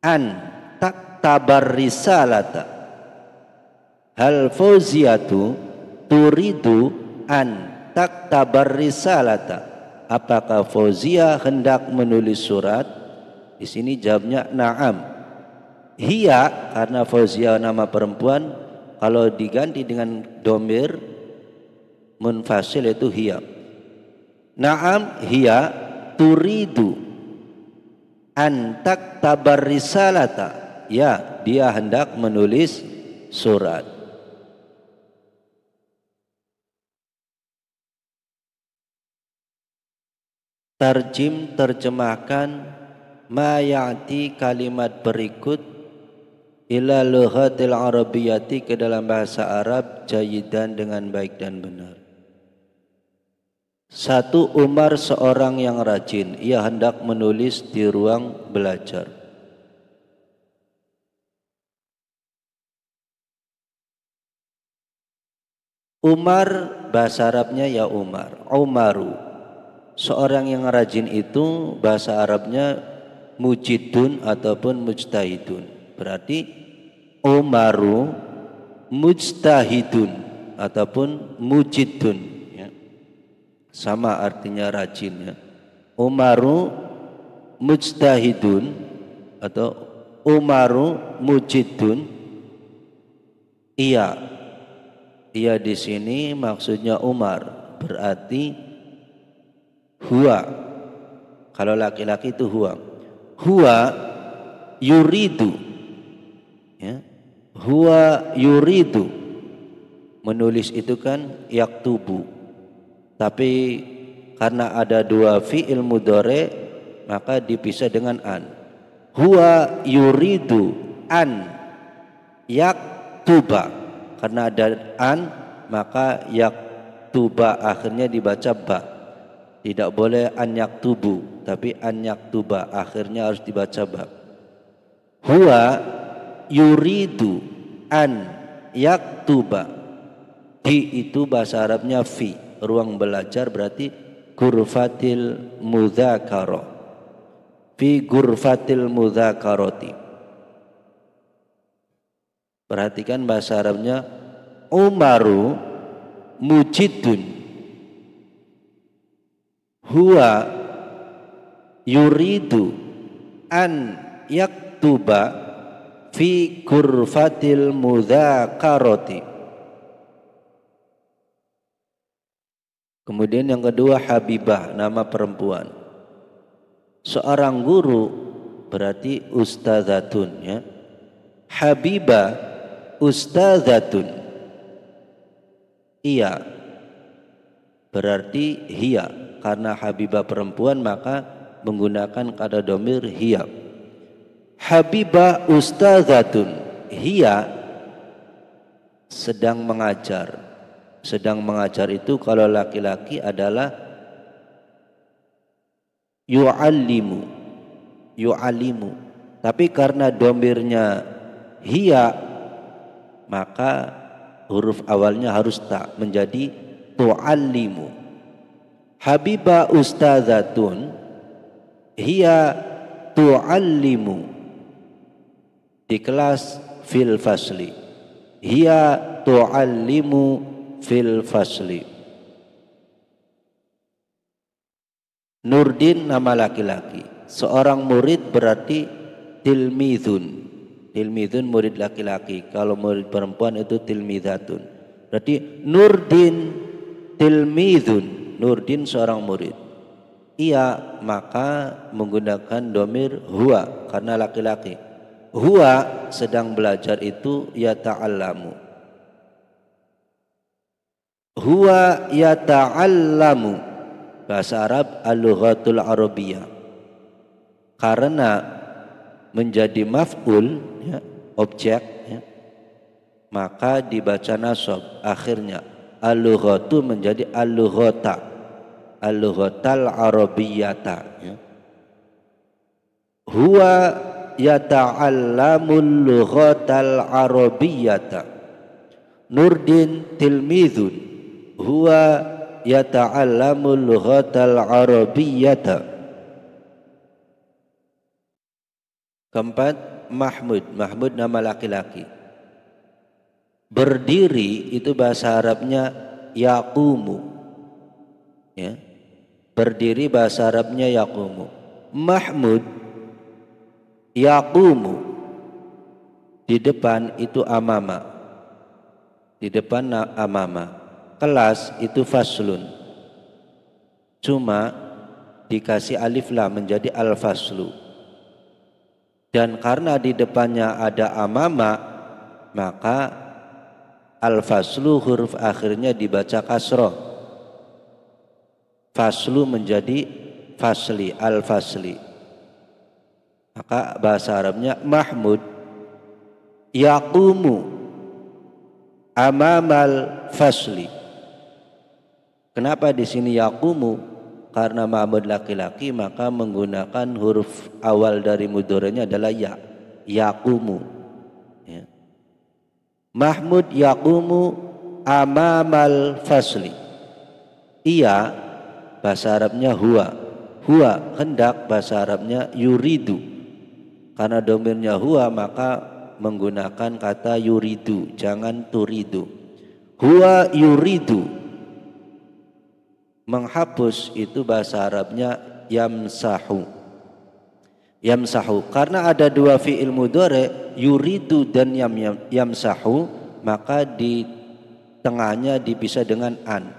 an taktabar risalata. Hal Fauziyatu turidu an taktabar risalata. Apakah Fauzia hendak menulis surat? Di sini jawabnya na'am. Hiya, karena Fauzia nama perempuan, kalau diganti dengan domir munfasil itu hiya. Na'am, hiya turidu an taktabar risalata. Ya, dia hendak menulis surat. Tarjim, terjemahkan ma ya'ti, kalimat berikut, ila lughatil arabiyyati, ke dalam bahasa Arab, jayidan, dengan baik dan benar. 1. Umar seorang yang rajin, ia hendak menulis di ruang belajar. Umar bahasa Arabnya ya Umar, Umaru. Seorang yang rajin itu bahasa Arabnya mujidun ataupun mujtahidun. Berarti Umaru mujtahidun ataupun mujidun, ya. Sama artinya rajin, ya. Umaru mujtahidun atau Umaru mujidun. Iya, iya di sini maksudnya Umar, berarti huwa. Kalau laki-laki itu huwa. Huwa yuridu, ya. Huwa yuridu. Menulis itu kan yaktubu. Tapi karena ada dua fi'il mudhari maka dipisah dengan an. Huwa yuridu an yaktuba. Karena ada an maka yaktuba akhirnya dibaca ba. Tidak boleh an yaktubu, tapi an yaktuba akhirnya harus dibaca ba. Huwa yuridu an yaktuba. Di itu bahasa Arabnya fi, ruang belajar, berarti gurfatil mudzakarah. Fi gurfatil mudzakarati. Perhatikan bahasa Arabnya Umaru mujidun. Huwa yuridu an yaktuba fi gurfatil mudzakarati. Kemudian yang kedua Habibah, nama perempuan. Seorang guru berarti ustadzatun, ya. Habibah ustadzatun. Iya berarti hiya, karena Habibah perempuan maka menggunakan kata domir hiya. Habibah ustadzatun, hiya sedang mengajar. Sedang mengajar itu kalau laki-laki adalah yu'allimu, yu'allimu. Tapi karena domirnya hiya maka huruf awalnya harus ta, menjadi tu'allimu. Habibah ustadzatun hiya tu'allimu. Di kelas fil fasli, hiya tu'allimu fil fasli. Nurdin nama laki-laki. Seorang murid berarti tilmidhun. Tilmidhun murid laki-laki. Kalau murid perempuan itu tilmidhatun. Berarti Nurdin tilmidhun. Nurdin seorang murid. Ia maka menggunakan domir huwa karena laki-laki. Huwa sedang belajar itu yata'allamu. Huwa yata'allamu, bahasa Arab al-lughatul arabiyyah. Karena menjadi maf'ul, ya, objek, ya, maka dibaca nasab. Akhirnya al-lughatu menjadi al-lughata, al-lughatal arabiyyata, ya. Huwa yata'allamul lughatal arabiyyata. Nurdin tilmidhun. Huwa yata'allamul lughatal arabiyyata. Keempat, Mahmud. Mahmud nama laki-laki. Berdiri itu bahasa Arabnya yaqumu, ya. Berdiri bahasa Arabnya yaqumu. Mahmud yaqumu. Di depan itu amama. Di depan amama. Kelas itu faslun. Cuma dikasih alif lam menjadi al-faslu. Dan karena di depannya ada amama, maka al-faslu huruf akhirnya dibaca kasroh. Faslu menjadi fasli, al-fasli. Maka bahasa Arabnya Mahmud yaqumu amamal fasli. Kenapa di sini yaqumu? Karena Mahmud laki-laki maka menggunakan huruf awal dari mudhari'nya adalah ya. Yaqumu, ya. Mahmud yaqumu amamal fasli. Ia bahasa Arabnya huwa. Huwa hendak bahasa Arabnya yuridu. Karena domirnya huwa maka menggunakan kata yuridu, jangan turidu. Huwa yuridu. Menghapus itu bahasa Arabnya yamsahu. Yamsahu karena ada dua fi'il mudhari yuridu dan yamsahu, maka di tengahnya dipisah dengan an.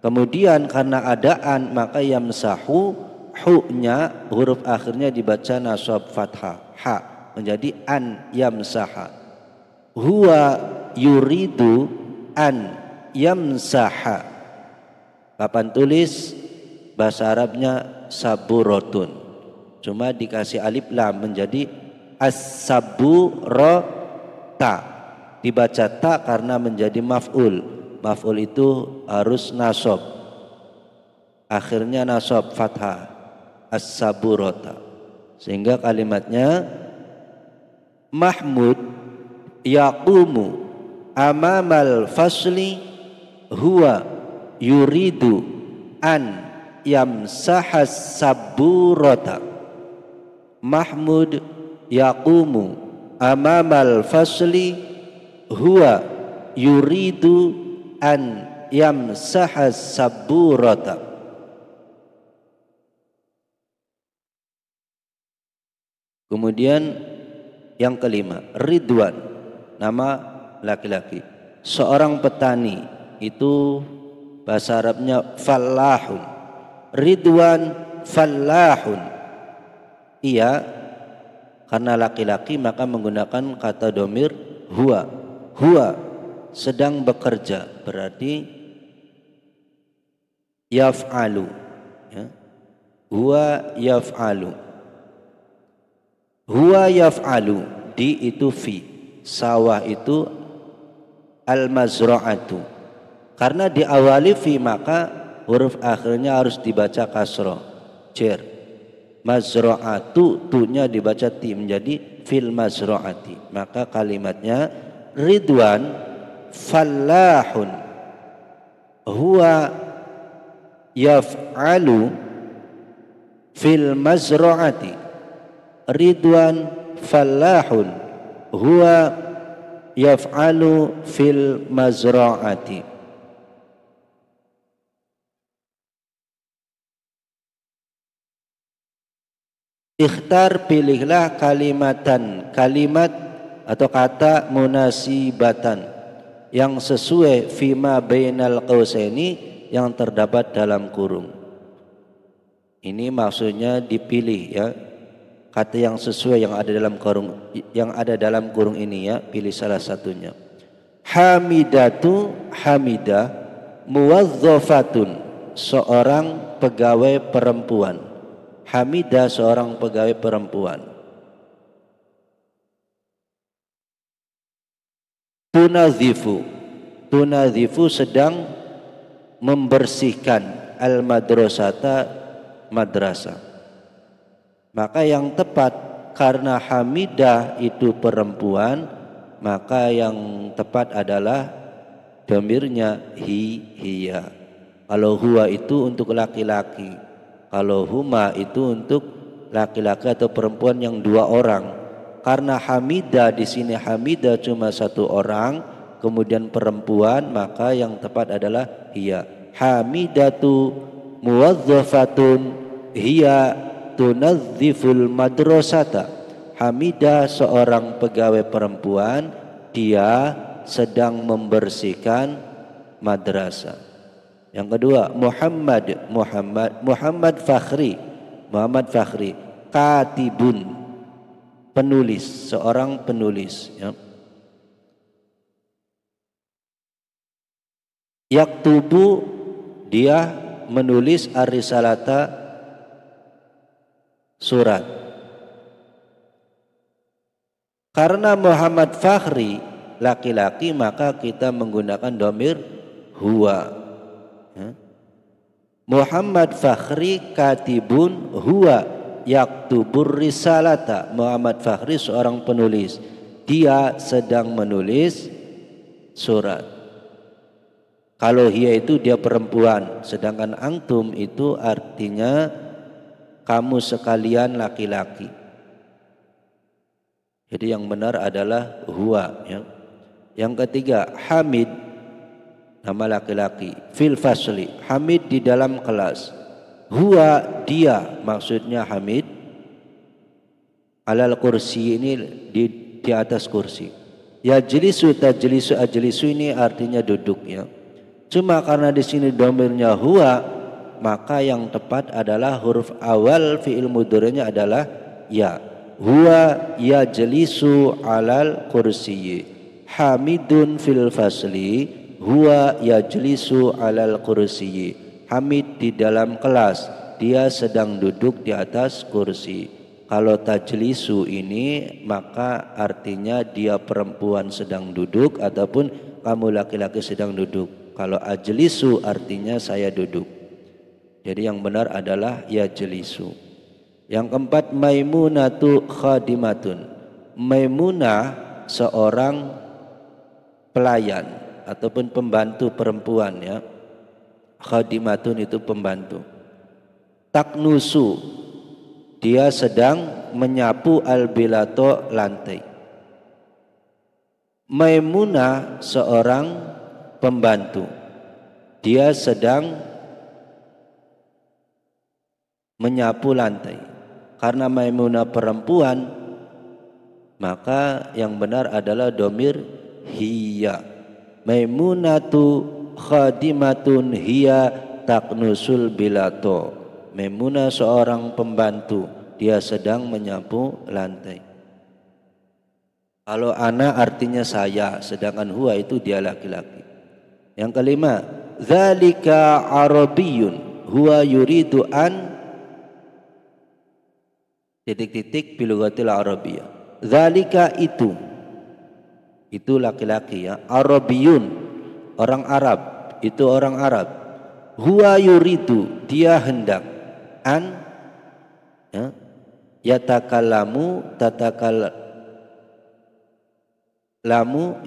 Kemudian karena ada an maka yamsahu, hu-nya huruf akhirnya dibaca nasab fathah, ha menjadi an yamsaha. Huwa yuridu an yamsaha. Papan tulis bahasa Arabnya saburotun, cuma dikasih alif lam menjadi as-saburota. Dibaca ta karena menjadi maf'ul. Maf'ul itu harus nasab, akhirnya nasab fathah, as-saburota. Sehingga kalimatnya Mahmud yaqumu amamal fasli huwa yuridu an yamsahas saburota. Mahmud yaqumu amamal fasli huwa yuridu an yamsahas saburota. Kemudian yang kelima, Ridwan, nama laki-laki. Seorang petani itu bahasa Arabnya fallahun. Ridwan fallahun. Ia karena laki-laki maka menggunakan kata domir huwa. Huwa sedang bekerja, berarti yaf'alu, ya. Huwa yaf'alu. Huwa yaf'alu, di itu fi, sawah itu al-mazra'atu. Karena diawali fi maka huruf akhirnya harus dibaca kasroh, cer. Mazra'atu, tu-nya dibaca ti menjadi fil mazra'ati. Maka kalimatnya Ridwan fallahun huwa yaf'alu fil mazra'ati. Ridwan fallahun huwa yaf'alu fil mazra'ati. Ikhtar, pilihlah kalimatan, kalimat atau kata munasibatan yang sesuai fima bainal qausaini, yang terdapat dalam kurung. Ini maksudnya dipilih, ya, kata yang sesuai yang ada dalam kurung ini, ya, pilih salah satunya. Hamidatu, hamidah, muwazzafatun, seorang pegawai perempuan. Hamidah seorang pegawai perempuan. Tunazifu, tunazifu sedang membersihkan al-madrasata, madrasah. Maka yang tepat, karena hamidah itu perempuan, maka yang tepat adalah dhamirnya hiya. Kalau huwa itu untuk laki-laki, kalau huma itu untuk laki-laki atau perempuan yang dua orang. Karena hamidah di sini hamidah cuma satu orang, kemudian perempuan, maka yang tepat adalah hiya. Hamidatu muwazzafatun hiya tunadziful madrasata. Hamidah seorang pegawai perempuan, dia sedang membersihkan madrasah. Yang kedua, Muhammad Fakhri. Muhammad Fakhri katibun, penulis, seorang penulis, ya. Yaktubu, dia menulis ar-risalata, surat. Karena Muhammad Fakhri laki-laki, maka kita menggunakan dhamir huwa. Muhammad Fakhri katibun huwa yaktubur risalata. Muhammad Fakhri seorang penulis, dia sedang menulis surat. Kalau hiya itu dia perempuan, sedangkan antum itu artinya kamu sekalian laki-laki. Jadi yang benar adalah huwa, ya. Yang ketiga, Hamid, nama laki-laki, fil fasli, Hamid di dalam kelas. Huwa dia, maksudnya Hamid, alal kursi ini di atas kursi. Yajlisu tajlisu ajlisu ini artinya duduk, ya. Cuma karena di sini dhamirnya huwa, maka yang tepat adalah huruf awal fi'il mudhari'nya adalah ya. Huwa yajlisu alal kursiyyi. Hamidun fil fasli, huwa yajlisu alal kursiyyi. Hamid di dalam kelas, dia sedang duduk di atas kursi. Kalau tajlisu ini maka artinya dia perempuan sedang duduk ataupun kamu laki-laki sedang duduk. Kalau ajlisu artinya saya duduk. Jadi yang benar adalah yajlisu. Yang keempat, Maimunatu khadimatun. Maimunah seorang pelayan ataupun pembantu perempuan, ya. Khadimatun itu pembantu. Taknusu, dia sedang menyapu albilato, lantai. Maimunah seorang pembantu, dia sedang menyapu lantai. Karena Maimunah perempuan, maka yang benar adalah domir hiya. Maimunatu khadimatun hiya taknusul bilato. Maimunah seorang pembantu, dia sedang menyapu lantai. Kalau ana artinya saya, sedangkan huwa itu dia laki-laki. Yang kelima, dzalika arabiyyun huwa yuridu an titik-titik bilughatil arabiyyah. Dzalika itu laki-laki, ya. Arabiyyun, orang Arab, itu orang Arab. Huwa yuridu, dia hendak an, ya, yatakallamu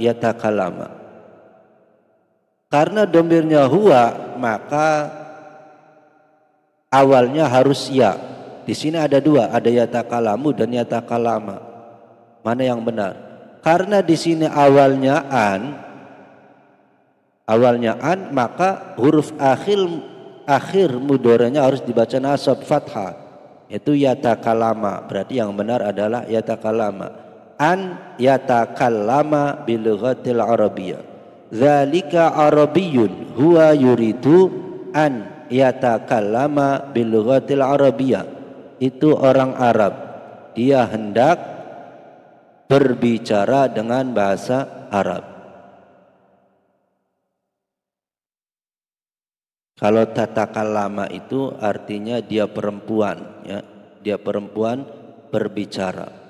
yatakallama. Karena domirnya huwa, maka awalnya harus ya. Di sini ada dua, ada yatakalamu dan yatakalama. Mana yang benar? Karena di sini awalnya an, maka huruf akhir mudhari'nya harus dibaca nasab fathah. Itu yatakalama. Berarti yang benar adalah yatakalama. An yatakallama bil lughatil arabiyyah. Dzalika arabiyyun huwa yuridu an yatakallama bil lughatil arabiyyah. Itu orang Arab, dia hendak berbicara dengan bahasa Arab. Kalau tatakallama itu artinya dia perempuan, ya. Dia perempuan berbicara.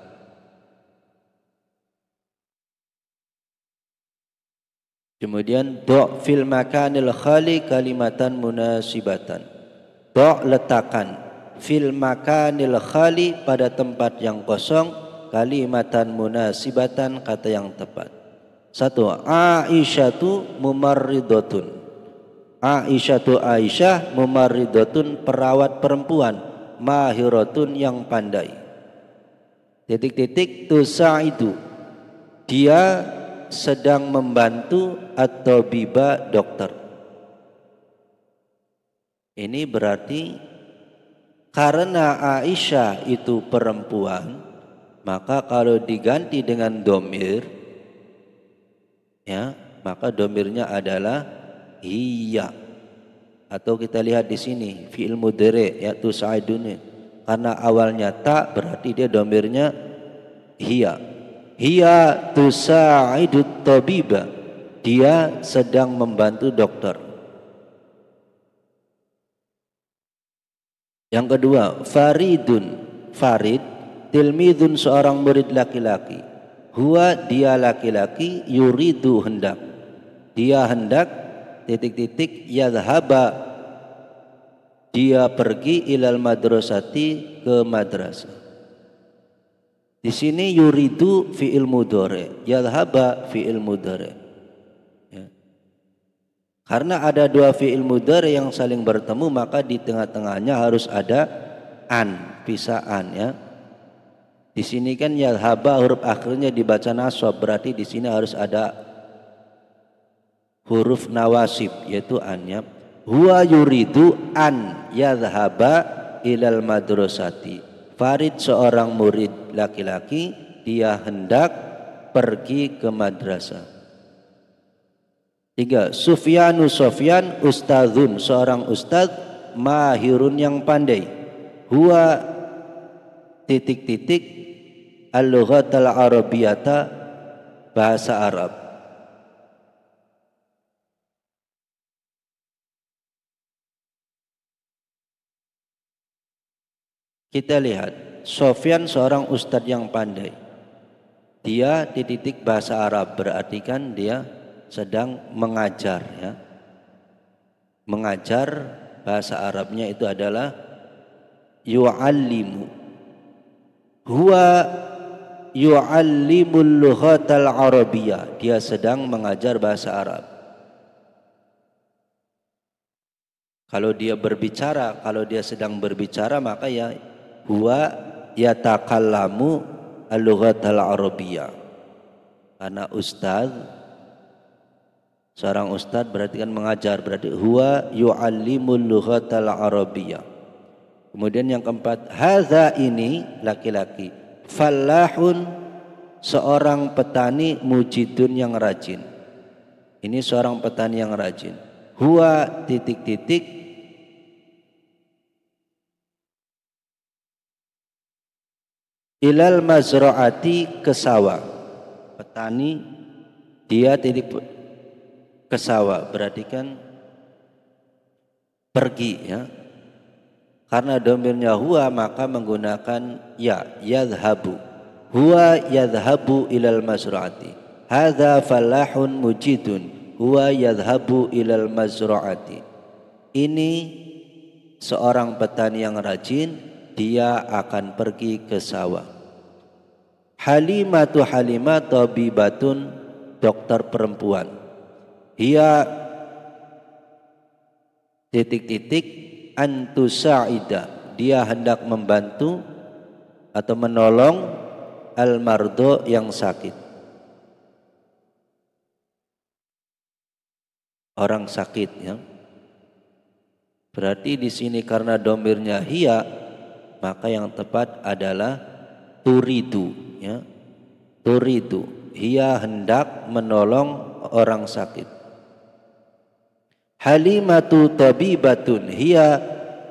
Kemudian do' fil makanil khali kalimatan munasibatan. Do' letakkan fil makanil khali pada tempat yang kosong kalimatan munasibatan, kata yang tepat. Satu, Aisyatu mumarridatun. Aisyah mumarridatun, perawat perempuan, mahiratun yang pandai. Titik-titik tusaidu, dia sedang membantu atau biba dokter. Ini berarti karena Aisyah itu perempuan, maka kalau diganti dengan domir, ya, maka domirnya adalah hiya. Atau kita lihat di sini fi'il mudhari', ya, tusaidun. Karena awalnya ta, berarti dia domirnya hiya. Hiya tusa'idut tabiba, dia sedang membantu dokter. Yang kedua, faridun, farid, tilmidun, seorang murid laki-laki. Huwa, dia laki-laki, yuridu, hendak, dia hendak titik-titik yadhaba, dia pergi ilal madrasati, ke madrasah. Di sini yuridu fi'il mudhari', yadhhaba fi'il mudhari'. Ya. Karena ada dua fi'il mudhari yang saling bertemu, maka di tengah-tengahnya harus ada an, pisaan ya. Di sini kan yadhaba huruf akhirnya dibaca nasab, berarti di sini harus ada huruf nawasib yaitu an ya. Huwa yuridu an yadhaba ilal madrasati. Farid seorang murid laki-laki, dia hendak pergi ke madrasah. 3. Sufyanu Sufyan ustadzun, seorang ustadz mahirun yang pandai. Huwa titik-titik al-lughatal arabiyata, bahasa Arab. Kita lihat Sufyan seorang ustadz yang pandai. Dia titik-titik bahasa Arab, berarti kan dia sedang mengajar ya. Mengajar bahasa Arabnya itu adalah yu'allimu. Huwa yu'allimul lughatal arabiyyah, dia sedang mengajar bahasa Arab. Kalau dia berbicara, kalau dia sedang berbicara maka ya huwa yatakallamu al-lughatal arabiyyah. Karena seorang ustadz berarti kan mengajar, berarti huwa yu'allimul lughatal arabiyyah. Kemudian yang keempat, hadza ini laki-laki, fallahun seorang petani, mujidun yang rajin. Ini seorang petani yang rajin. Huwa titik-titik ilal mazraati, ke sawah. Petani dia titik ke sawah, berarti kan pergi ya. Karena domirnya huwa maka menggunakan ya, yadhabu. Huwa yadhabu ilal mazraati. Hadza falahun mujidun. Huwa yadhabu ilal mazraati. Ini seorang petani yang rajin, dia akan pergi ke sawah. Halimatu Halimah tabibatun, dokter perempuan. Ia titik-titik antusa'ida, dia hendak membantu atau menolong al-mardo, yang sakit. Orang sakit ya. Berarti di sini karena domirnya hiya, maka yang tepat adalah turidu ya. Turidu, hiya hendak menolong orang sakit. Halimatu tabibatun, hiya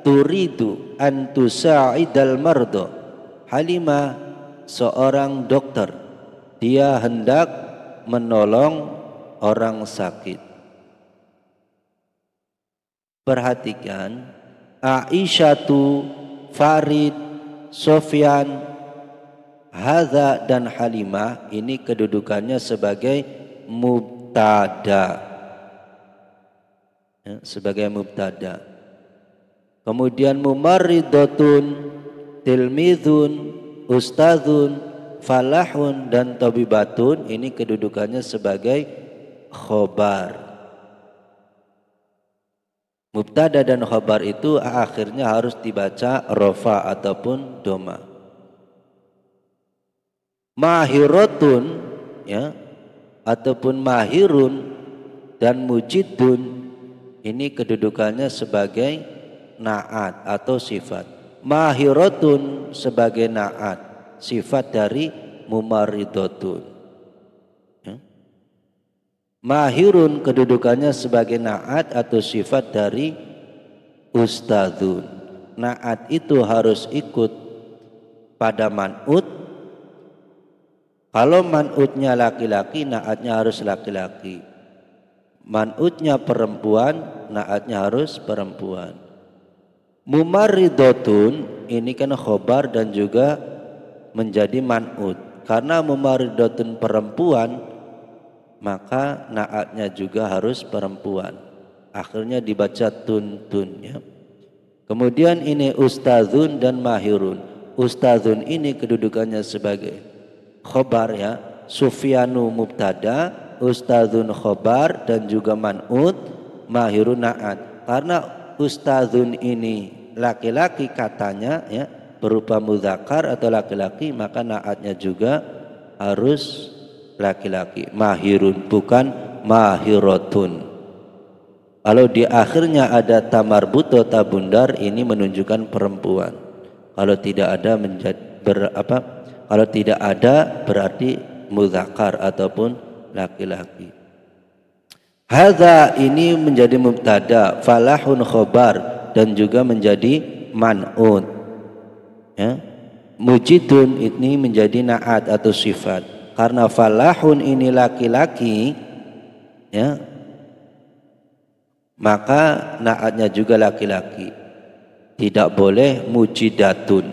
turidu an tusa'idal mardo. Halimah seorang dokter, dia hendak menolong orang sakit. Perhatikan, Aisyatu, Farid, Sofyan, Hadza dan Halimah ini kedudukannya sebagai mubtada ya, sebagai mubtada. Kemudian mumarridatun, tilmidun, ustadzun, falahun dan tabibatun ini kedudukannya sebagai khobar. Mubtada dan khobar itu akhirnya harus dibaca rofa ataupun doma. Mahiratun ya, ataupun mahirun dan mujidun ini kedudukannya sebagai naat atau sifat. Mahiratun sebagai naat, sifat dari mumarridatun ya. Mahirun kedudukannya sebagai naat atau sifat dari ustadzun. Naat itu harus ikut pada man'ut. Kalau man'utnya laki-laki, naatnya harus laki-laki. Man'utnya perempuan, naatnya harus perempuan. Mumarridatun ini kan khobar dan juga menjadi man'ut. Karena mumarridatun perempuan, maka naatnya juga harus perempuan. Akhirnya dibaca tun ya. Kemudian ini ustadzun dan mahirun. Ustadzun ini kedudukannya sebagai khobar ya, Sufyanu mubtada, ustadzun khobar dan juga man'ut. mahirun na'at. Karena ustadzun ini laki-laki katanya ya, berupa mudzakkar atau laki-laki, maka na'atnya juga harus laki-laki. Mahirun bukan mahiratun. Kalau di akhirnya ada tamarbuto tabundar, ini menunjukkan perempuan. Kalau tidak ada kalau tidak ada berarti mudzakkar ataupun laki-laki. Hadza ini menjadi mubtada, falahun khobar, dan juga menjadi man'ut. Ya. Mujidun ini menjadi na'at atau sifat. Karena falahun ini laki-laki, ya, maka na'atnya juga laki-laki. Tidak boleh mujidatun,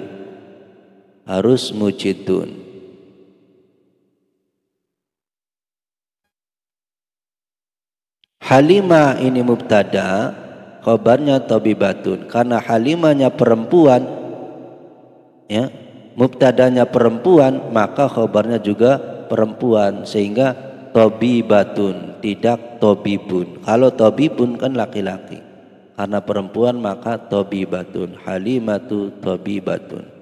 harus mujidun. Halimah ini mubtada, khabarnya tabibatun. Karena halimahnya perempuan, ya, mubtadanya perempuan, maka khabarnya juga perempuan, sehingga tabibatun, tidak tabibun. Kalau tabibun kan laki-laki, karena perempuan maka tabibatun. Halimatu tabibatun.